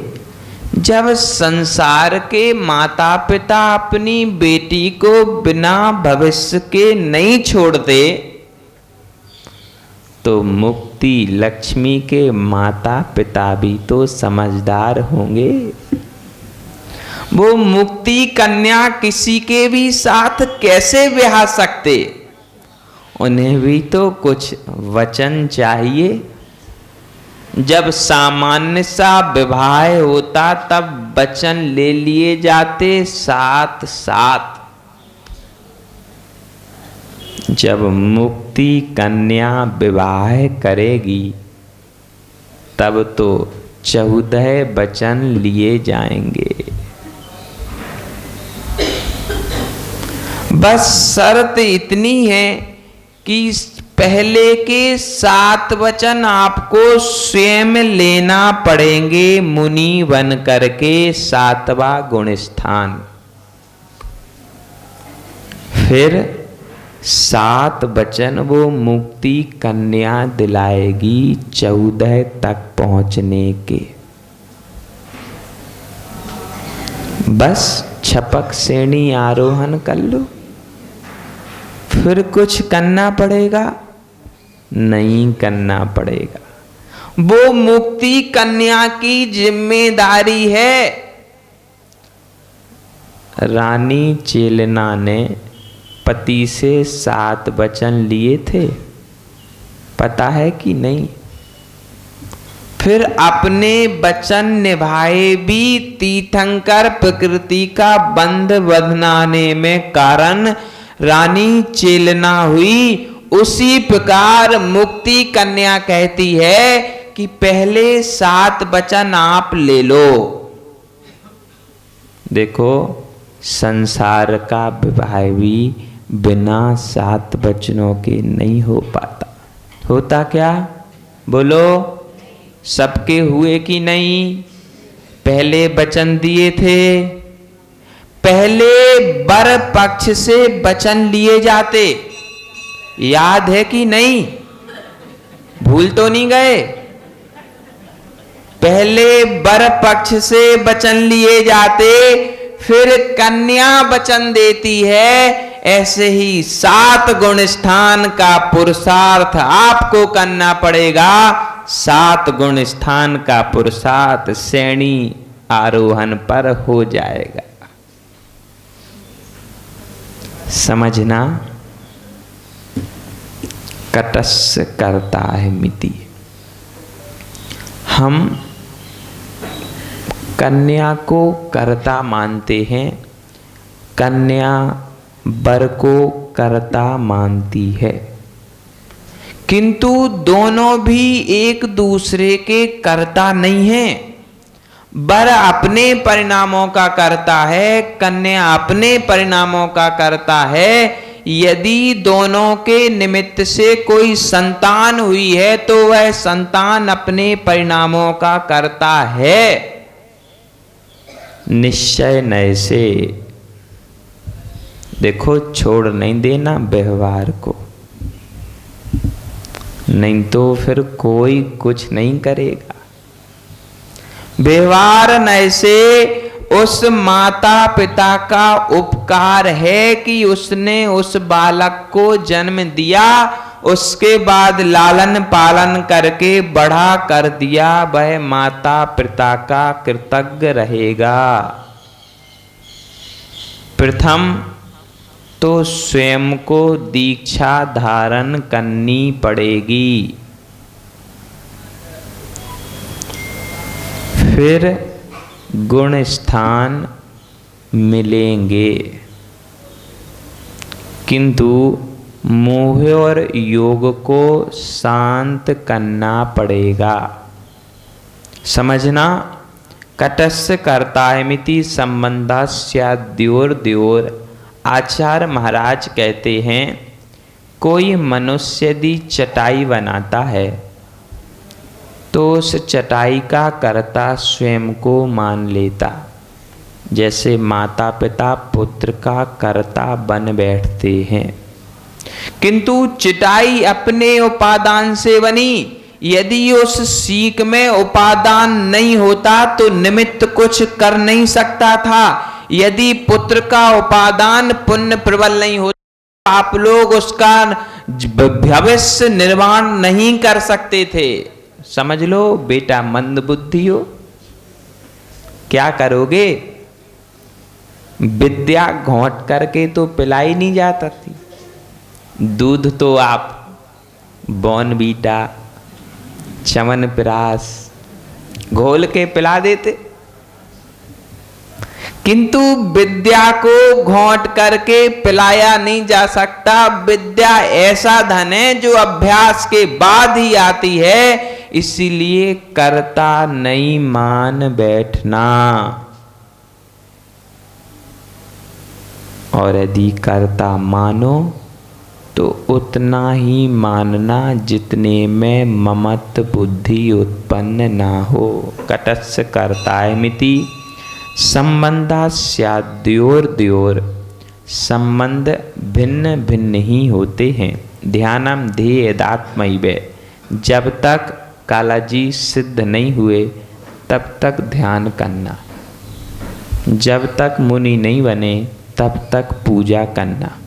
C: जब संसार के माता पिता अपनी बेटी को बिना भविष्य के नहीं छोड़ते, तो मुक्ति लक्ष्मी के माता पिता भी तो समझदार होंगे। वो मुक्ति कन्या किसी के भी साथ कैसे ब्याह सकते? उन्हें भी तो कुछ वचन चाहिए। जब सामान्य सा विवाह होता तब वचन ले लिए जाते साथ साथ। जब मुक्ति कन्या विवाह करेगी तब तो 14 वचन लिए जाएंगे। बस शर्त इतनी है कि पहले के 7 वचन आपको स्वयं लेना पड़ेंगे मुनि बन करके 7वां गुण स्थान। फिर 7 वचन वो मुक्ति कन्या दिलाएगी 14 तक पहुंचने के। बस छपक श्रेणी आरोहण कर लो, फिर कुछ करना पड़ेगा? नहीं करना पड़ेगा। वो मुक्ति कन्या की जिम्मेदारी है। रानी चेलना ने पति से 7 वचन लिए थे, पता है कि नहीं? फिर अपने वचन निभाए भी तीर्थंकर प्रकृति का बंध बंधनाने में कारण रानी चेलना हुई। उसी प्रकार मुक्ति कन्या कहती है कि पहले 7 वचन आप ले लो। देखो संसार का विवाह भी बिना 7 वचनों के नहीं हो पाता। होता क्या? बोलो, सबके हुए कि नहीं? पहले वचन दिए थे, पहले वर पक्ष से वचन लिए जाते, याद है कि नहीं? भूल तो नहीं गए? पहले वर पक्ष से वचन लिए जाते, फिर कन्या वचन देती है। ऐसे ही 7 गुण स्थान का पुरुषार्थ आपको करना पड़ेगा। 7 गुण स्थान का पुरुषार्थ श्रेणी आरोहण पर हो जाएगा। समझना, कटस्य करता है मिति। हम कन्या को कर्ता मानते हैं, कन्या वर को कर्ता मानती है, किंतु दोनों भी एक दूसरे के कर्ता नहीं हैं। वर अपने परिणामों का कर्ता है, कन्या अपने परिणामों का कर्ता है। यदि दोनों के निमित्त से कोई संतान हुई है तो वह संतान अपने परिणामों का कर्ता है। निश्चय नय से देखो, छोड़ नहीं देना व्यवहार को, नहीं तो फिर कोई कुछ नहीं करेगा। व्यवहार नय से उस माता पिता का उपकार है कि उसने उस बालक को जन्म दिया, उसके बाद लालन पालन करके बड़ा कर दिया, वह माता पिता का कृतज्ञ रहेगा। प्रथम तो स्वयं को दीक्षा धारण करनी पड़ेगी, फिर गुण स्थान मिलेंगे, किंतु मोह और योग को शांत करना पड़ेगा। समझना, कटस्य कर्तायमिति संबंधस्याद्योर द्योर। आचार्य महाराज कहते हैं, कोई मनुष्य यदि चटाई बनाता है तो उस चटाई का कर्ता स्वयं को मान लेता, जैसे माता पिता पुत्र का कर्ता बन बैठते हैं। किंतु चटाई अपने उपादान से बनी, यदि उस सीख में उपादान नहीं होता तो निमित्त कुछ कर नहीं सकता था। यदि पुत्र का उपादान पुण्य प्रबल नहीं होता, आप लोग उसका भविष्य निर्माण नहीं कर सकते थे। समझ लो बेटा मंद बुद्धि हो, क्या करोगे? विद्या घोंट करके तो पिलाई नहीं जाता थी, दूध तो आप बॉर्नवीटा च्यवनप्राश घोल के पिला देते, किंतु विद्या को घोंट करके पिलाया नहीं जा सकता। विद्या ऐसा धन है जो अभ्यास के बाद ही आती है, इसीलिए कर्ता नहीं मान बैठना। और यदि कर्ता मानो तो उतना ही मानना जितने में ममत्व बुद्धि उत्पन्न ना हो। कटस्य कर्तायमिति संबंधास्याद्योर द्योर। संबंध भिन्न भिन्न ही होते हैं। ध्यानम ध्येयदात्मैव। जब तक कालाजी सिद्ध नहीं हुए तब तक ध्यान करना, जब तक मुनि नहीं बने तब तक पूजा करना।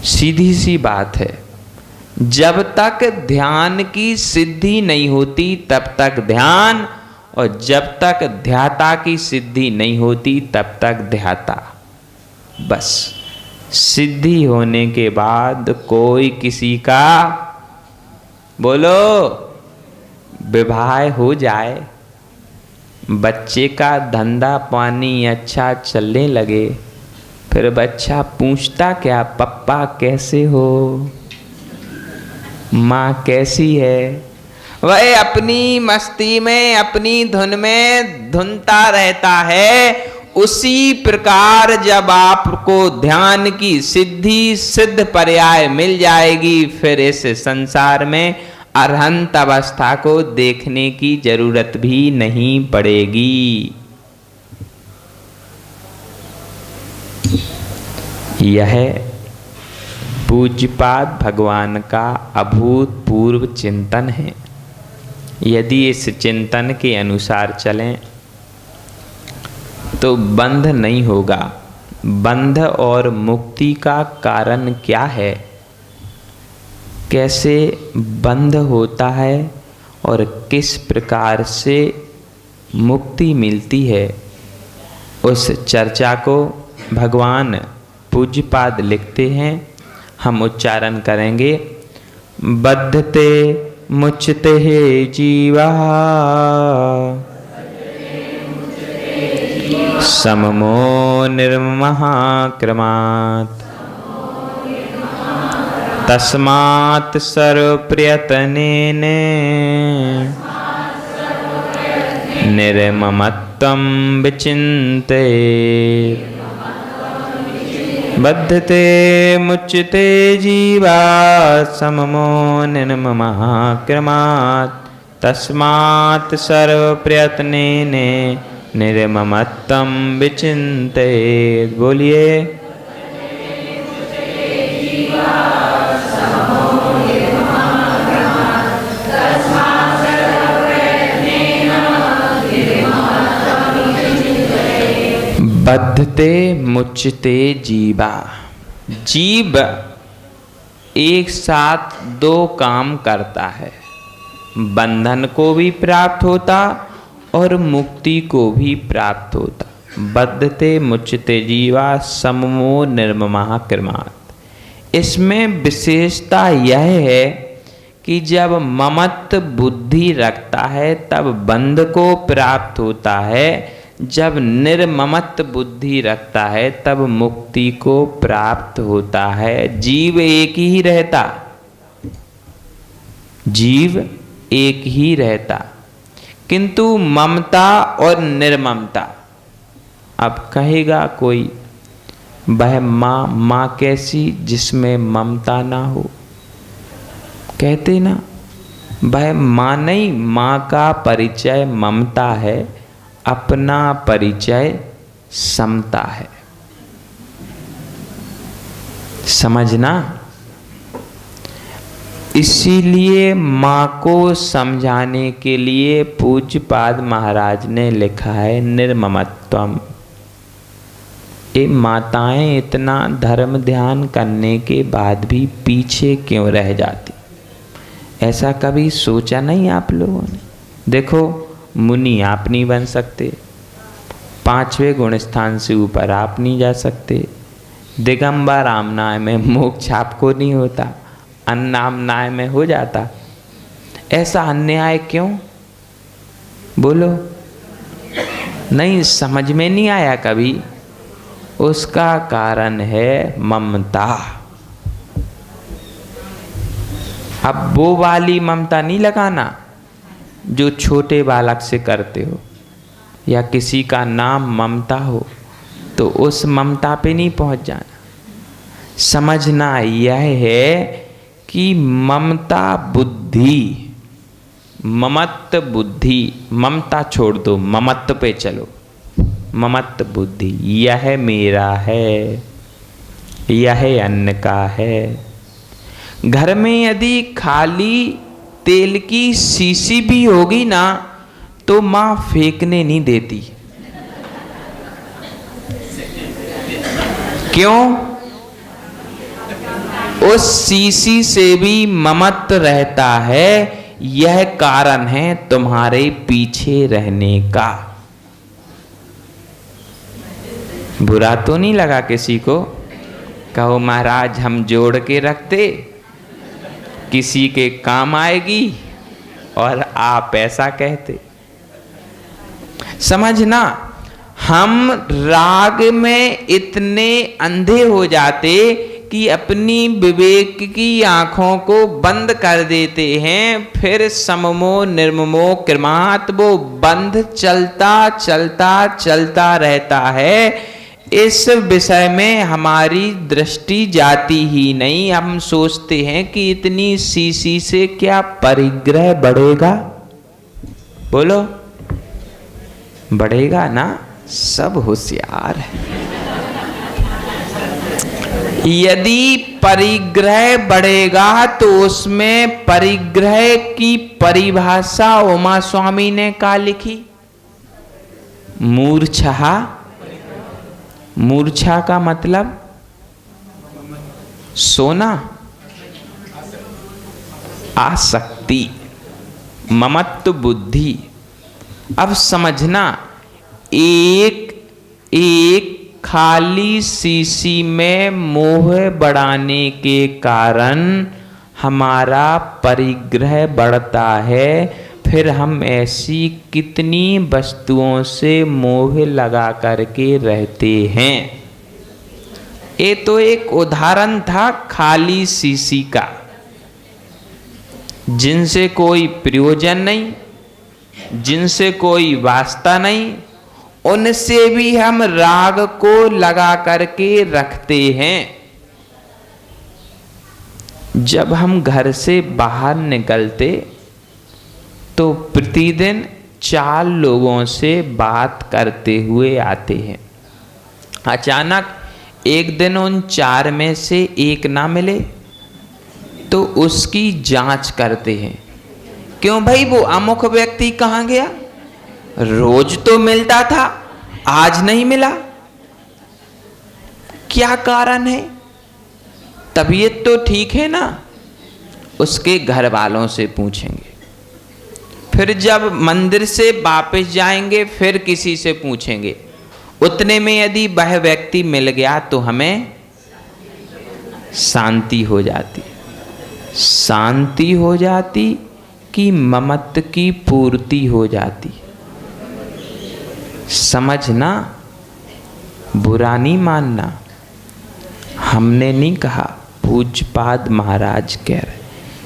C: सीधी सी बात है, जब तक ध्यान की सिद्धि नहीं होती तब तक ध्यान, और जब तक ध्याता की सिद्धि नहीं होती तब तक ध्याता। बस सिद्धि होने के बाद कोई किसी का बोलो विवाह हो जाए, बच्चे का धंधा पानी अच्छा चलने लगे, फिर बच्चा पूछता क्या, पप्पा कैसे हो, माँ कैसी है? वह अपनी मस्ती में अपनी धुन में धुनता रहता है। उसी प्रकार जब आपको ध्यान की सिद्धि सिद्ध पर्याय मिल जाएगी, फिर इस संसार में अरहंत अवस्था को देखने की जरूरत भी नहीं पड़ेगी। यह पूज्यपाद भगवान का अभूतपूर्व चिंतन है। यदि इस चिंतन के अनुसार चलें तो बंध नहीं होगा। बंध और मुक्ति का कारण क्या है? कैसे बंध होता है और किस प्रकार से मुक्ति मिलती है, उस चर्चा को भगवान पूज्यपाद लिखते हैं। हम उच्चारण करेंगे। बद्धते मुच्यते जीवा सममो निर्महाक्रमात् तस्मात् सर्वप्रयत्नेन निर्ममत्वं विचिन्तयेत्। बद्धते मुच्यते जीवा सममो निर्ममाक्रमात् तस्मात् सर्वप्रयत्नेन निर्ममत्वं विचिन्तयेत्। बोलिए। बद्धते मुच्यते जीवा। जीव एक साथ दो काम करता है, बंधन को भी प्राप्त होता और मुक्ति को भी प्राप्त होता। बद्धते मुच्यते जीवा सममो निर्ममः क्रमात्। इसमें विशेषता यह है कि जब ममत्व बुद्धि रखता है तब बंध को प्राप्त होता है, जब निर्ममत्व बुद्धि रखता है तब मुक्ति को प्राप्त होता है। जीव एक ही रहता, जीव एक ही रहता, किंतु ममता और निर्ममता। अब कहेगा कोई, वह माँ कैसी जिसमें ममता ना हो। कहते ना, वह माँ नहीं, माँ का परिचय ममता है, अपना परिचय समता है। समझना। इसीलिए माँ को समझाने के लिए पूज्यपाद महाराज ने लिखा है निर्ममत्वम। ये माताएं इतना धर्म ध्यान करने के बाद भी पीछे क्यों रह जाती, ऐसा कभी सोचा नहीं आप लोगों ने? देखो, मुनि आप नहीं बन सकते, 5वें गुण स्थान से ऊपर आप नहीं जा सकते, दिगंबर रामनाय में मोक्ष आपको नहीं होता, अन्नामनाय में हो जाता। ऐसा अन्याय क्यों? बोलो। नहीं समझ में नहीं आया कभी? उसका कारण है ममता। अब वो वाली ममता नहीं लगाना जो छोटे बालक से करते हो, या किसी का नाम ममता हो तो उस ममता पे नहीं पहुंच जाना। समझना यह है कि ममता बुद्धि, ममत्व बुद्धि, ममता छोड़ दो, ममत्व पे चलो। ममत्व बुद्धि, यह मेरा है, यह अन्न का है। घर में यदि खाली तेल की शीशी भी होगी ना तो माँ फेंकने नहीं देती। क्यों? उस शीशी से भी ममत्व रहता है। यह कारण है तुम्हारे पीछे रहने का। बुरा तो नहीं लगा किसी को? कहो महाराज हम जोड़ के रखते, किसी के काम आएगी, और आप ऐसा कहते। समझना, हम राग में इतने अंधे हो जाते कि अपनी विवेक की आंखों को बंद कर देते हैं, फिर सममो निर्ममो क्रमात् वो बंध चलता चलता चलता रहता है। इस विषय में हमारी दृष्टि जाती ही नहीं। हम सोचते हैं कि इतनी शीशी से क्या परिग्रह बढ़ेगा? बोलो, बढ़ेगा ना? सब होशियार है। यदि परिग्रह बढ़ेगा तो उसमें परिग्रह की परिभाषा उमा स्वामी ने क्या लिखी? मूर्छा। मूर्छा का मतलब सोना, आसक्ति, ममत्व बुद्धि। अब समझना, एक खाली शीशी में मोह बढ़ाने के कारण हमारा परिग्रह बढ़ता है। फिर हम ऐसी कितनी वस्तुओं से मोह लगा करके रहते हैं। ये तो एक उदाहरण था खाली शीशी का, जिनसे कोई प्रयोजन नहीं, जिनसे कोई वास्ता नहीं, उनसे भी हम राग को लगा करके रखते हैं। जब हम घर से बाहर निकलते तो प्रतिदिन 4 लोगों से बात करते हुए आते हैं। अचानक एक दिन उन 4 में से एक ना मिले तो उसकी जांच करते हैं, क्यों भाई वो अमुक व्यक्ति कहाँ गया, रोज तो मिलता था, आज नहीं मिला, क्या कारण है, तबीयत तो ठीक है ना। उसके घर वालों से पूछेंगे, फिर जब मंदिर से वापस जाएंगे फिर किसी से पूछेंगे। उतने में यदि वह व्यक्ति मिल गया तो हमें शांति हो जाती। शांति हो जाती कि ममत्व की पूर्ति हो जाती। समझना, बुरा नहीं मानना। हमने नहीं कहा, पूज्यपाद महाराज कह रहे,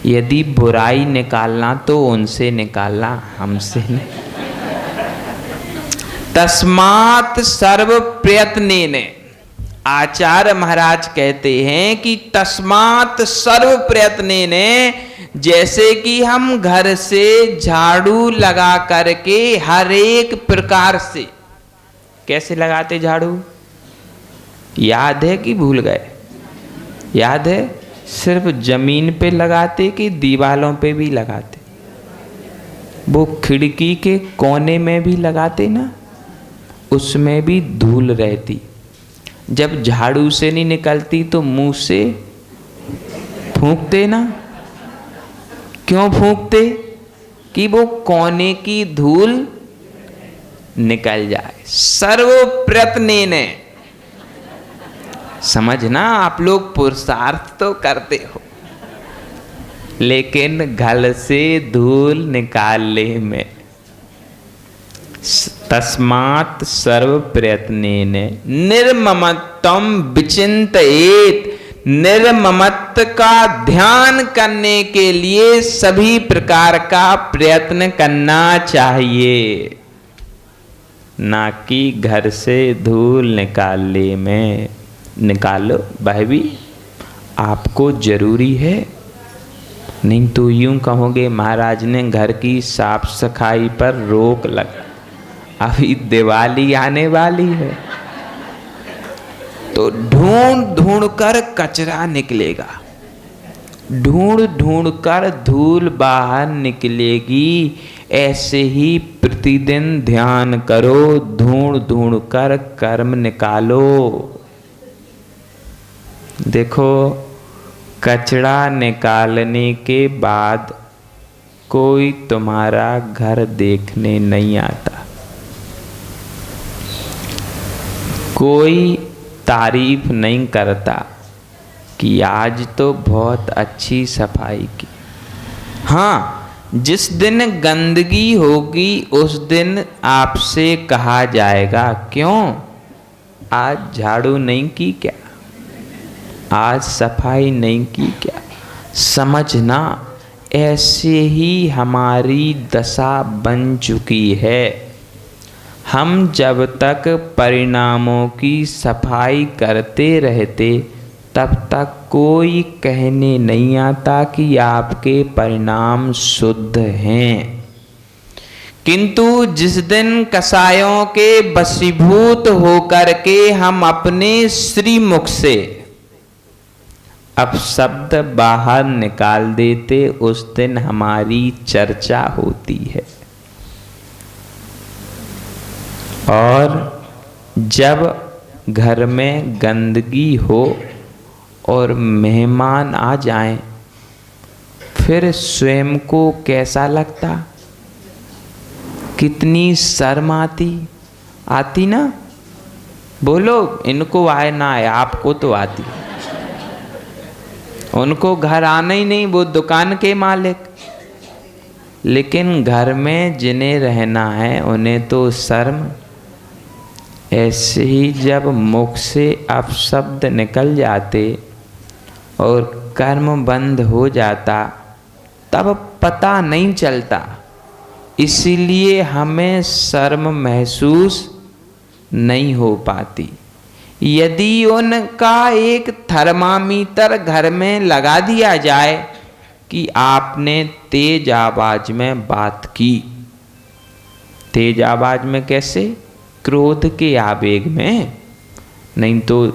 C: यदि बुराई निकालना तो उनसे निकालना, हमसे नहीं। तस्मात् सर्व प्रयत्नेन, आचार्य महाराज कहते हैं कि तस्मात् सर्व प्रयत्नेन, जैसे कि हम घर से झाड़ू लगा करके हर एक प्रकार से, कैसे लगाते झाड़ू, याद है कि भूल गए? याद है? सिर्फ जमीन पे लगाते कि दीवालों पे भी लगाते? वो खिड़की के कोने में भी लगाते ना, उसमें भी धूल रहती। जब झाड़ू से नहीं निकलती तो मुंह से फूंकते ना। क्यों फूंकते? कि वो कोने की धूल निकल जाए। सर्व प्रयत्नेन, समझना, आप लोग पुरुषार्थ तो करते हो, लेकिन घर से धूल निकालने में। तस्मात् सर्व प्रयत्नेन निर्ममत्वं विचिन्तयेत्, निर्ममत्व का ध्यान करने के लिए सभी प्रकार का प्रयत्न करना चाहिए, ना कि घर से धूल निकालने में। निकालो, वह भी आपको जरूरी है, नहीं तो यूं कहोगे महाराज ने घर की साफ सफाई पर रोक लगा, अभी दिवाली आने वाली है तो ढूंढ ढूंढ कर कचरा निकलेगा, ढूंढ ढूंढ कर धूल बाहर निकलेगी। ऐसे ही प्रतिदिन ध्यान करो, ढूंढ ढूंढ कर कर्म निकालो। देखो, कचरा निकालने के बाद कोई तुम्हारा घर देखने नहीं आता, कोई तारीफ नहीं करता कि आज तो बहुत अच्छी सफाई की। हाँ, जिस दिन गंदगी होगी उस दिन आपसे कहा जाएगा, क्यों आज झाड़ू नहीं की क्या, आज सफाई नहीं की क्या। समझना, ऐसे ही हमारी दशा बन चुकी है। हम जब तक परिणामों की सफाई करते रहते तब तक कोई कहने नहीं आता कि आपके परिणाम शुद्ध हैं। किंतु जिस दिन कसायों के वशीभूत होकर के हम अपने श्रीमुख से अपशब्द बाहर निकाल देते, उस दिन हमारी चर्चा होती है। और जब घर में गंदगी हो और मेहमान आ जाएं, फिर स्वयं को कैसा लगता, कितनी शर्म आती ना। बोलो, इनको आए ना आए, आपको तो आती। उनको घर आना ही नहीं, वो दुकान के मालिक। लेकिन घर में जिन्हें रहना है उन्हें तो शर्म। ऐसे ही जब मुख से अपशब्द निकल जाते और कर्म बंद हो जाता तब पता नहीं चलता। इसीलिए हमें शर्म महसूस नहीं हो पाती। यदि उनका एक थर्मामीटर घर में लगा दिया जाए कि आपने तेज आवाज में बात की। तेज आवाज में कैसे? क्रोध के आवेग में। नहीं तो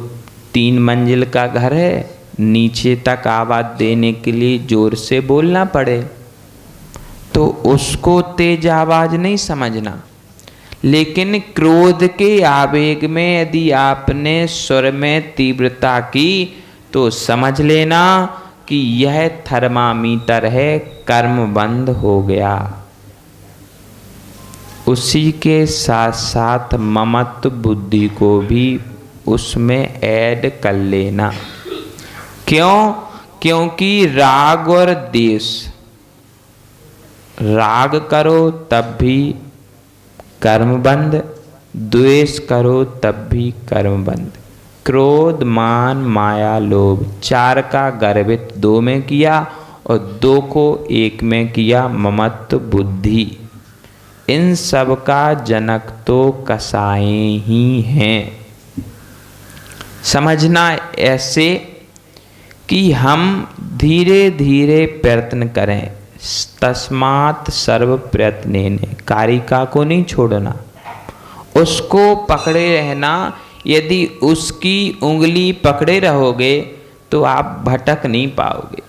C: 3 मंजिल का घर है, नीचे तक आवाज देने के लिए जोर से बोलना पड़े तो उसको तेज आवाज नहीं समझना। लेकिन क्रोध के आवेग में यदि आपने स्वर में तीव्रता की तो समझ लेना कि यह थर्मामीटर है, कर्म बंद हो गया। उसी के साथ साथ ममत्व बुद्धि को भी उसमें ऐड कर लेना। क्यों? क्योंकि राग और द्वेष, राग करो तब भी कर्म बंद, द्वेष करो तब भी कर्म बंद। क्रोध, मान, माया, लोभ 4 का गर्भित 2 में किया और 2 को 1 में किया, ममत्व बुद्धि। इन सब का जनक तो कसाएं ही हैं। समझना ऐसे कि हम धीरे धीरे प्रयत्न करें। तस्मात् सर्व प्रयत्नेन, कारिका को नहीं छोड़ना, उसको पकड़े रहना। यदि उसकी उंगली पकड़े रहोगे तो आप भटक नहीं पाओगे।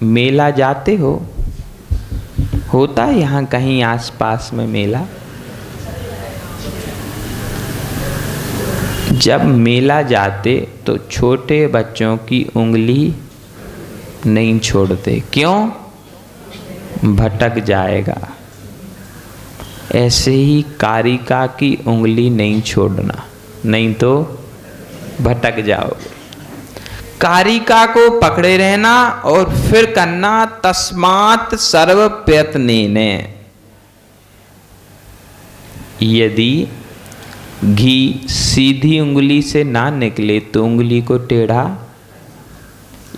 C: मेला जाते हो, होता यहाँ कहीं आसपास में मेला। जब मेला जाते तो छोटे बच्चों की उंगली नहीं छोड़ते। क्यों? भटक जाएगा। ऐसे ही कारिका की उंगली नहीं छोड़ना, नहीं तो भटक जाओगे। कारिका को पकड़े रहना और फिर करना तस्मात् सर्व प्रयत्नेन। यदि घी सीधी उंगली से ना निकले तो उंगली को टेढ़ा,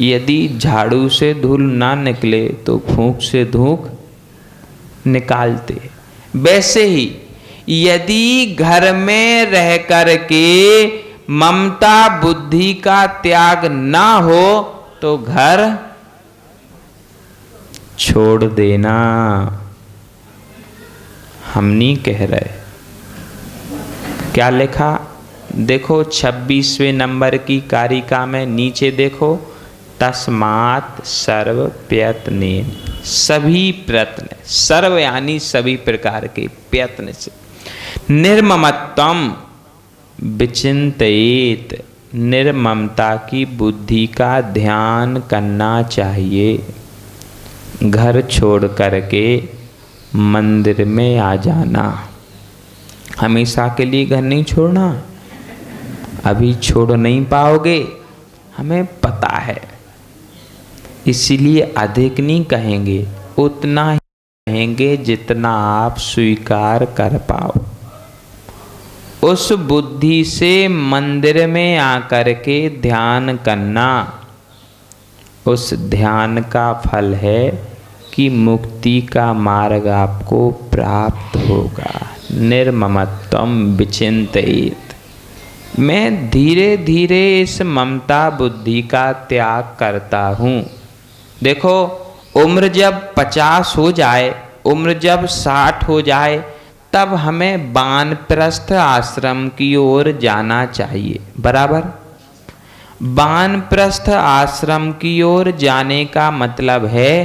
C: यदि झाड़ू से धूल ना निकले तो फूंक से धूक निकालते। वैसे ही यदि घर में रह कर के ममता बुद्धि का त्याग ना हो तो घर छोड़ देना। हम नहीं कह रहे। क्या लिखा देखो 26वें नंबर की कारिका में नीचे देखो, तस्मात् सर्व प्रयत्नेन। सभी प्रयत्न, सर्व यानी सभी प्रकार के प्रयत्न से, निर्ममत्वम विचिंतयेत, निर्ममता की बुद्धि का ध्यान करना चाहिए। घर छोड़ करके मंदिर में आ जाना। हमेशा के लिए घर नहीं छोड़ना, अभी छोड़ नहीं पाओगे, हमें पता है। इसीलिए अधिक नहीं कहेंगे, उतना ही कहेंगे जितना आप स्वीकार कर पाओ। उस बुद्धि से मंदिर में आकर के ध्यान करना, उस ध्यान का फल है कि मुक्ति का मार्ग आपको प्राप्त होगा। निर्ममत्वम विचिंतयेत। मैं धीरे धीरे इस ममता बुद्धि का त्याग करता हूँ। देखो, उम्र जब 50 हो जाए, उम्र जब 60 हो जाए, तब हमें वानप्रस्थ आश्रम की ओर जाना चाहिए। बराबर। वानप्रस्थ आश्रम की ओर जाने का मतलब है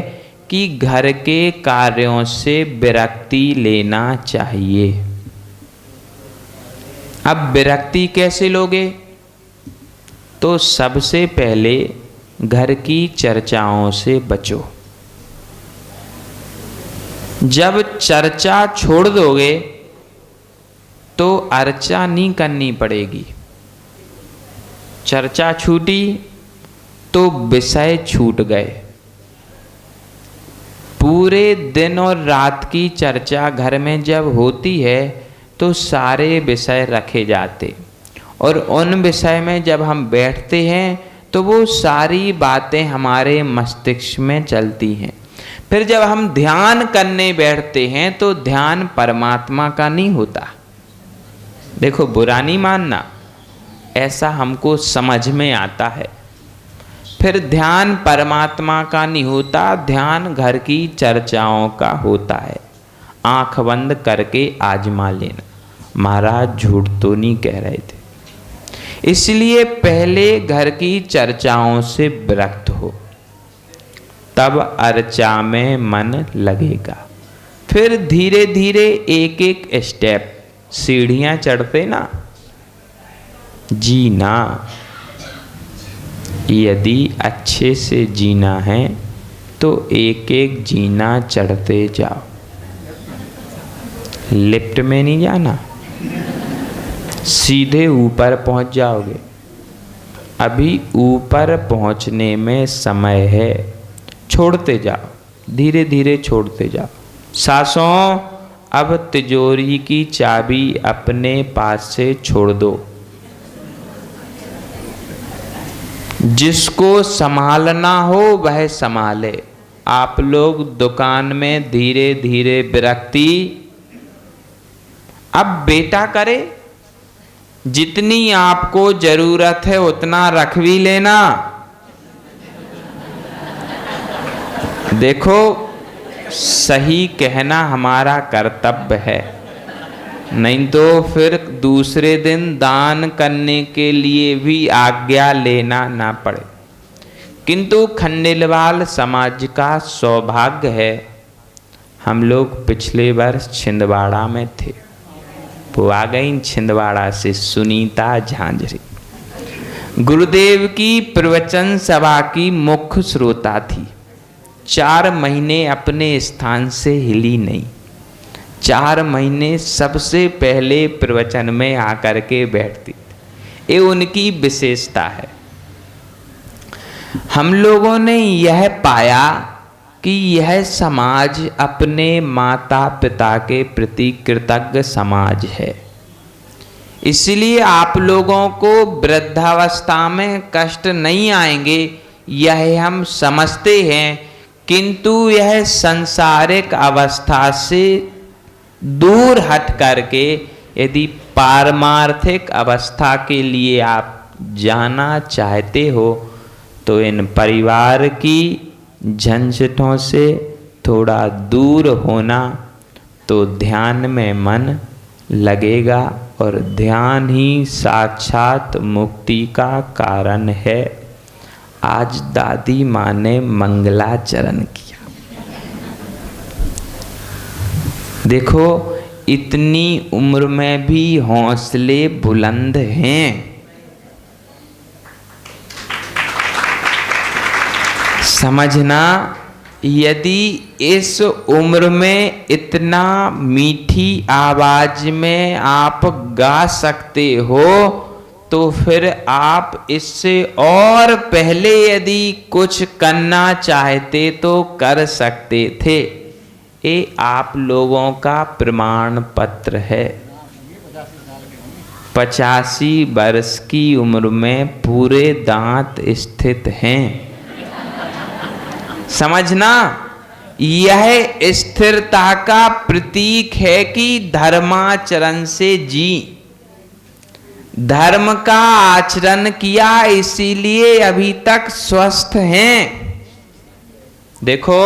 C: कि घर के कार्यों से विरक्ति लेना चाहिए। अब विरक्ति कैसे लोगे? तो सबसे पहले घर की चर्चाओं से बचो। जब चर्चा छोड़ दोगे तो अर्चा नहीं करनी पड़ेगी। चर्चा छूटी तो विषय छूट गए। पूरे दिन और रात की चर्चा घर में जब होती है तो सारे विषय रखे जाते, और उन विषय में जब हम बैठते हैं तो वो सारी बातें हमारे मस्तिष्क में चलती हैं। फिर जब हम ध्यान करने बैठते हैं तो ध्यान परमात्मा का नहीं होता। देखो, बुरा नहीं मानना, ऐसा हमको समझ में आता है। फिर ध्यान परमात्मा का नहीं होता, ध्यान घर की चर्चाओं का होता है। आंख बंद करके आजमा लेना। महाराज झूठ तो नहीं कह रहे थे। इसलिए पहले घर की चर्चाओं से विरक्त हो, तब अर्चा में मन लगेगा। फिर धीरे धीरे एक एक स्टेप, सीढ़ियां चढ़ते ना, जीना यदि अच्छे से जीना है तो एक एक जीना चढ़ते जाओ। लिफ्ट में नहीं जाना, सीधे ऊपर पहुंच जाओगे। अभी ऊपर पहुंचने में समय है, छोड़ते जाओ, धीरे धीरे छोड़ते जाओ। सासों, अब तिजोरी की चाबी अपने पास से छोड़ दो। जिसको संभालना हो वह संभाले। आप लोग दुकान में धीरे धीरे विरक्ति, अब बेटा करे, जितनी आपको जरूरत है उतना रख भी लेना। देखो, सही कहना हमारा कर्तव्य है, नहीं तो फिर दूसरे दिन दान करने के लिए भी आज्ञा लेना ना पड़े। किंतु खंडेलवाल समाज का सौभाग्य है, हम लोग पिछले वर्ष छिंदवाड़ा में थे। वो आ गई छिंदवाड़ा से सुनीता झांझरी, गुरुदेव की प्रवचन सभा की मुख्य श्रोता थी। 4 महीने अपने स्थान से हिली नहीं। 4 महीने सबसे पहले प्रवचन में आकर के बैठती। ये उनकी विशेषता है। हम लोगों ने यह पाया कि यह समाज अपने माता पिता के प्रति कृतज्ञ समाज है। इसलिए आप लोगों को वृद्धावस्था में कष्ट नहीं आएंगे, यह हम समझते हैं। किंतु यह सांसारिक अवस्था से दूर हट करके यदि पारमार्थिक अवस्था के लिए आप जाना चाहते हो तो इन परिवार की झंझटों से थोड़ा दूर होना, तो ध्यान में मन लगेगा और ध्यान ही साक्षात मुक्ति का कारण है। आज दादी माँ ने मंगलाचरण किया। देखो, इतनी उम्र में भी हौसले बुलंद हैं। समझना, यदि इस उम्र में इतना मीठी आवाज में आप गा सकते हो तो फिर आप इससे और पहले यदि कुछ करना चाहते तो कर सकते थे। ये आप लोगों का प्रमाण पत्र है। 85 वर्ष की उम्र में पूरे दांत स्थित हैं। समझना, यह स्थिरता का प्रतीक है कि धर्माचरण से जी, धर्म का आचरण किया, इसीलिए अभी तक स्वस्थ हैं। देखो,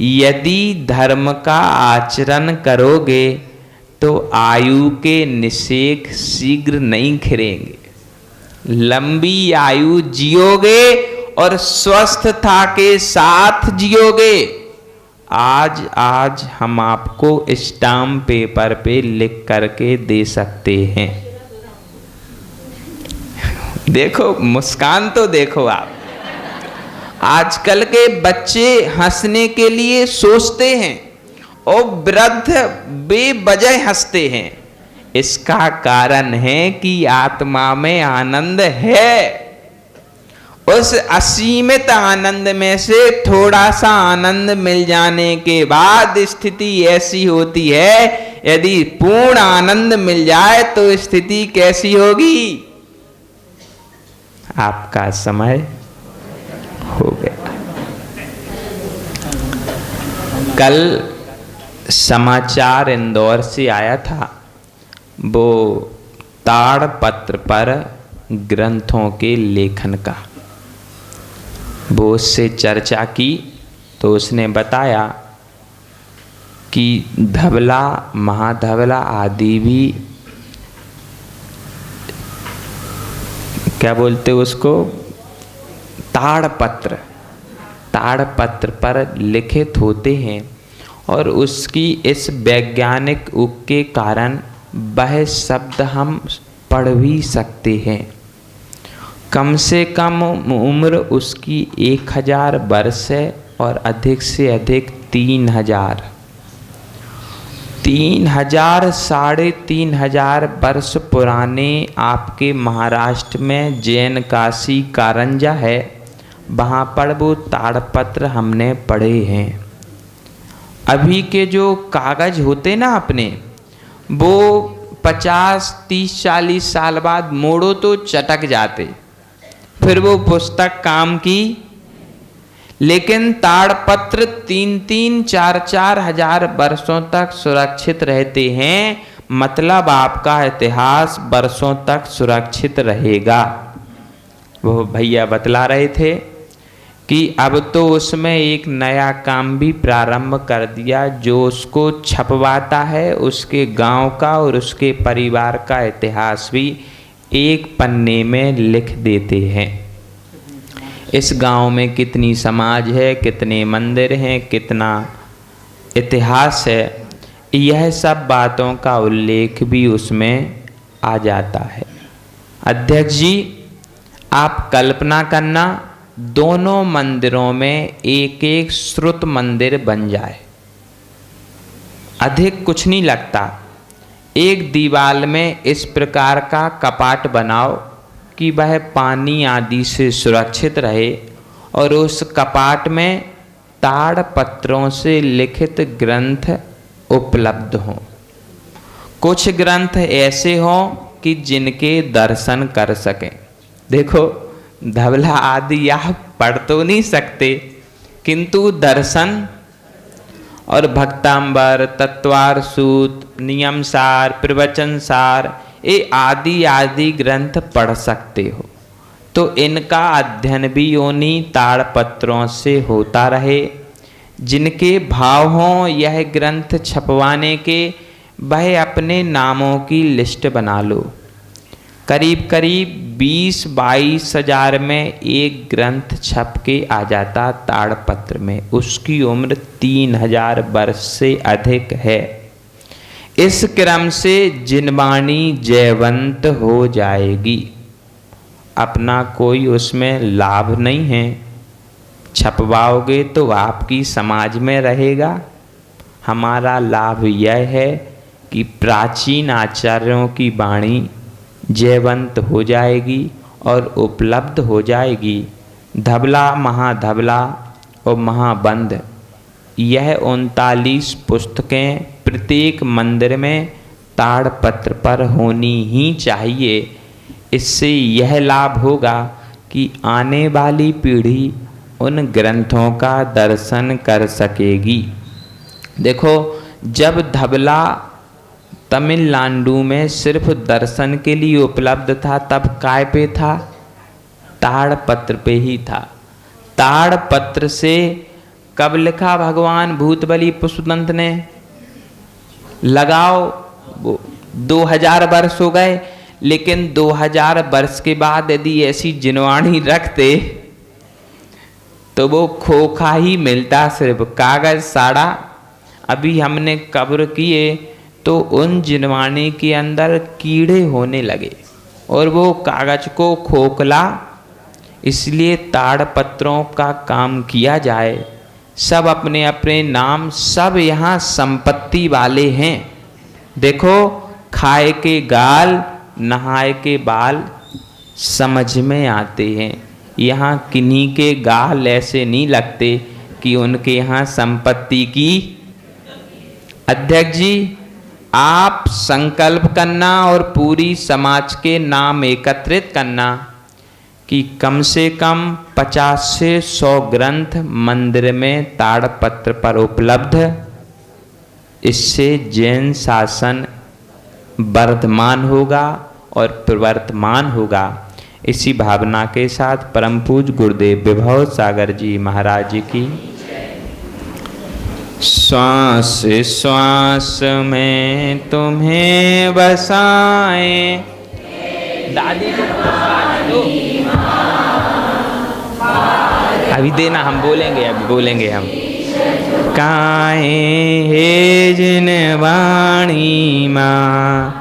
C: यदि धर्म का आचरण करोगे तो आयु के निषेक शीघ्र नहीं खिरेंगे, लंबी आयु जियोगे और स्वस्थता के साथ जियोगे। आज हम आपको स्टाम्प पेपर पे लिख करके दे सकते हैं। देखो, मुस्कान तो देखो आप। आजकल के बच्चे हंसने के लिए सोचते हैं, और वृद्ध बेवजह हंसते हैं। इसका कारण है कि आत्मा में आनंद है। उस असीमित आनंद में से थोड़ा सा आनंद मिल जाने के बाद स्थिति ऐसी होती है, यदि पूर्ण आनंद मिल जाए तो स्थिति कैसी होगी? आपका समय हो गया। कल समाचार इंदौर से आया था, वो ताड़पत्र पर ग्रंथों के लेखन का। वो उससे चर्चा की तो उसने बताया कि धवला, महाधवला आदि भी, क्या बोलते उसको, ताड़पत्र पर लिखित होते हैं। और उसकी इस वैज्ञानिक उक के कारण वह शब्द हम पढ़ भी सकते हैं। कम से कम उम्र उसकी 1000 वर्ष है और अधिक से अधिक 3000, 3,000 3,500 वर्ष पुराने आपके महाराष्ट्र में जैन काशी कारंजा है, वहाँ पर वो ताड़पत्र हमने पढ़े हैं। अभी के जो कागज होते ना अपने, वो 50, 30, 40 साल बाद मोड़ो तो चटक जाते, फिर वो पुस्तक काम की। लेकिन ताड़पत्र 3-3, 4-4 हजार वर्षों तक सुरक्षित रहते हैं, मतलब आपका इतिहास वर्षों तक सुरक्षित रहेगा। वो भैया बतला रहे थे कि अब तो उसमें एक नया काम भी प्रारंभ कर दिया, जो उसको छपवाता है, उसके गांव का और उसके परिवार का इतिहास भी एक पन्ने में लिख देते हैं। इस गांव में कितनी समाज है, कितने मंदिर हैं, कितना इतिहास है, यह सब बातों का उल्लेख भी उसमें आ जाता है। अध्यक्ष जी, आप कल्पना करना, दोनों मंदिरों में एक एक श्रुत मंदिर बन जाए, अधिक कुछ नहीं लगता। एक दीवार में इस प्रकार का कपाट बनाओ कि वह पानी आदि से सुरक्षित रहे, और उस कपाट में ताड़पत्रों से लिखित ग्रंथ उपलब्ध हों। कुछ ग्रंथ ऐसे हों कि जिनके दर्शन कर सकें। देखो, धवला आदि आप पढ़ तो नहीं सकते, किंतु दर्शन और भक्तांबर, तत्वार सूत, नियम सार, प्रवचन सार, ये आदि आदि ग्रंथ पढ़ सकते हो। तो इनका अध्ययन भी उन्हीं ताड़पत्रों से होता रहे। जिनके भाव हों यह ग्रंथ छपवाने के, वह अपने नामों की लिस्ट बना लो। करीब करीब 20-22 हजार में एक ग्रंथ छप के आ जाता ताड़पत्र में। उसकी उम्र 3000 वर्ष से अधिक है। इस क्रम से जिनवाणी जयवंत हो जाएगी। अपना कोई उसमें लाभ नहीं है, छपवाओगे तो आपकी समाज में रहेगा। हमारा लाभ यह है कि प्राचीन आचार्यों की वाणी जयवंत हो जाएगी और उपलब्ध हो जाएगी। धवला, महाधवला और महाबंध, यह 39 पुस्तकें प्रत्येक मंदिर में ताड़पत्र पर होनी ही चाहिए। इससे यह लाभ होगा कि आने वाली पीढ़ी उन ग्रंथों का दर्शन कर सकेगी। देखो, जब धवला तमिलनाडु में सिर्फ दर्शन के लिए उपलब्ध था, तब काय पे था? ताड़पत्र पे ही था। ताड़पत्र से कब लिखा भगवान भूतबली पुष्पदंत ने? लगाओ 2000 वर्ष हो गए, लेकिन 2000 वर्ष के बाद यदि ऐसी जिनवाणी रखते तो वो खोखा ही मिलता, सिर्फ कागज साड़ा। अभी हमने कब्र किए तो उन जिनवाणी के अंदर कीड़े होने लगे और वो कागज को खोखला। इसलिए ताड़पत्रों का काम किया जाए, सब अपने अपने नाम, सब यहाँ संपत्ति वाले हैं। देखो, खाए के गाल, नहाए के बाल समझ में आते हैं। यहाँ किन्हीं के गाल ऐसे नहीं लगते कि उनके यहाँ संपत्ति की। अध्यक्ष जी, आप संकल्प करना और पूरी समाज के नाम एकत्रित करना कि कम से कम 50 से 100 ग्रंथ मंदिर में ताड़पत्र पर उपलब्ध। इससे जैन शासन वर्धमान होगा और प्रवर्तमान होगा। इसी भावना के साथ परम पूज्य गुरुदेव विभव सागर जी महाराज की श्वास श्वास में तुम्हें बसाए। दादी को दो। अभी देना, हम बोलेंगे, अभी बोलेंगे हम। काहे हे जिन वाणी माँ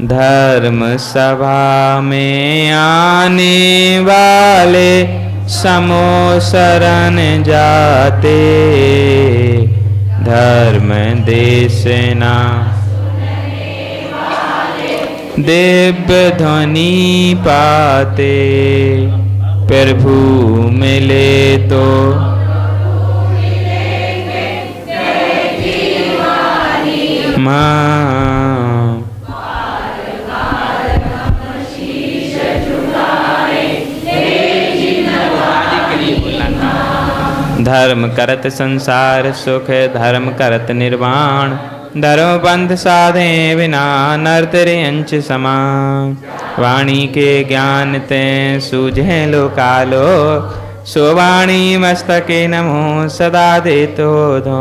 C: धर्म सभा में आने वाले समो शरण जाते, धर्म देशना दिव्य ध्वनि पाते, प्रभु मिले तो माँ धर्म करत संसार सुख, धर्म करत निर्वाण, धर्म पंथ साधे बिना नरतरे अंश समान। वाणी के ज्ञान ते सूझे लोकालो, सो वाणी मस्तके नमो सदा देतो धो।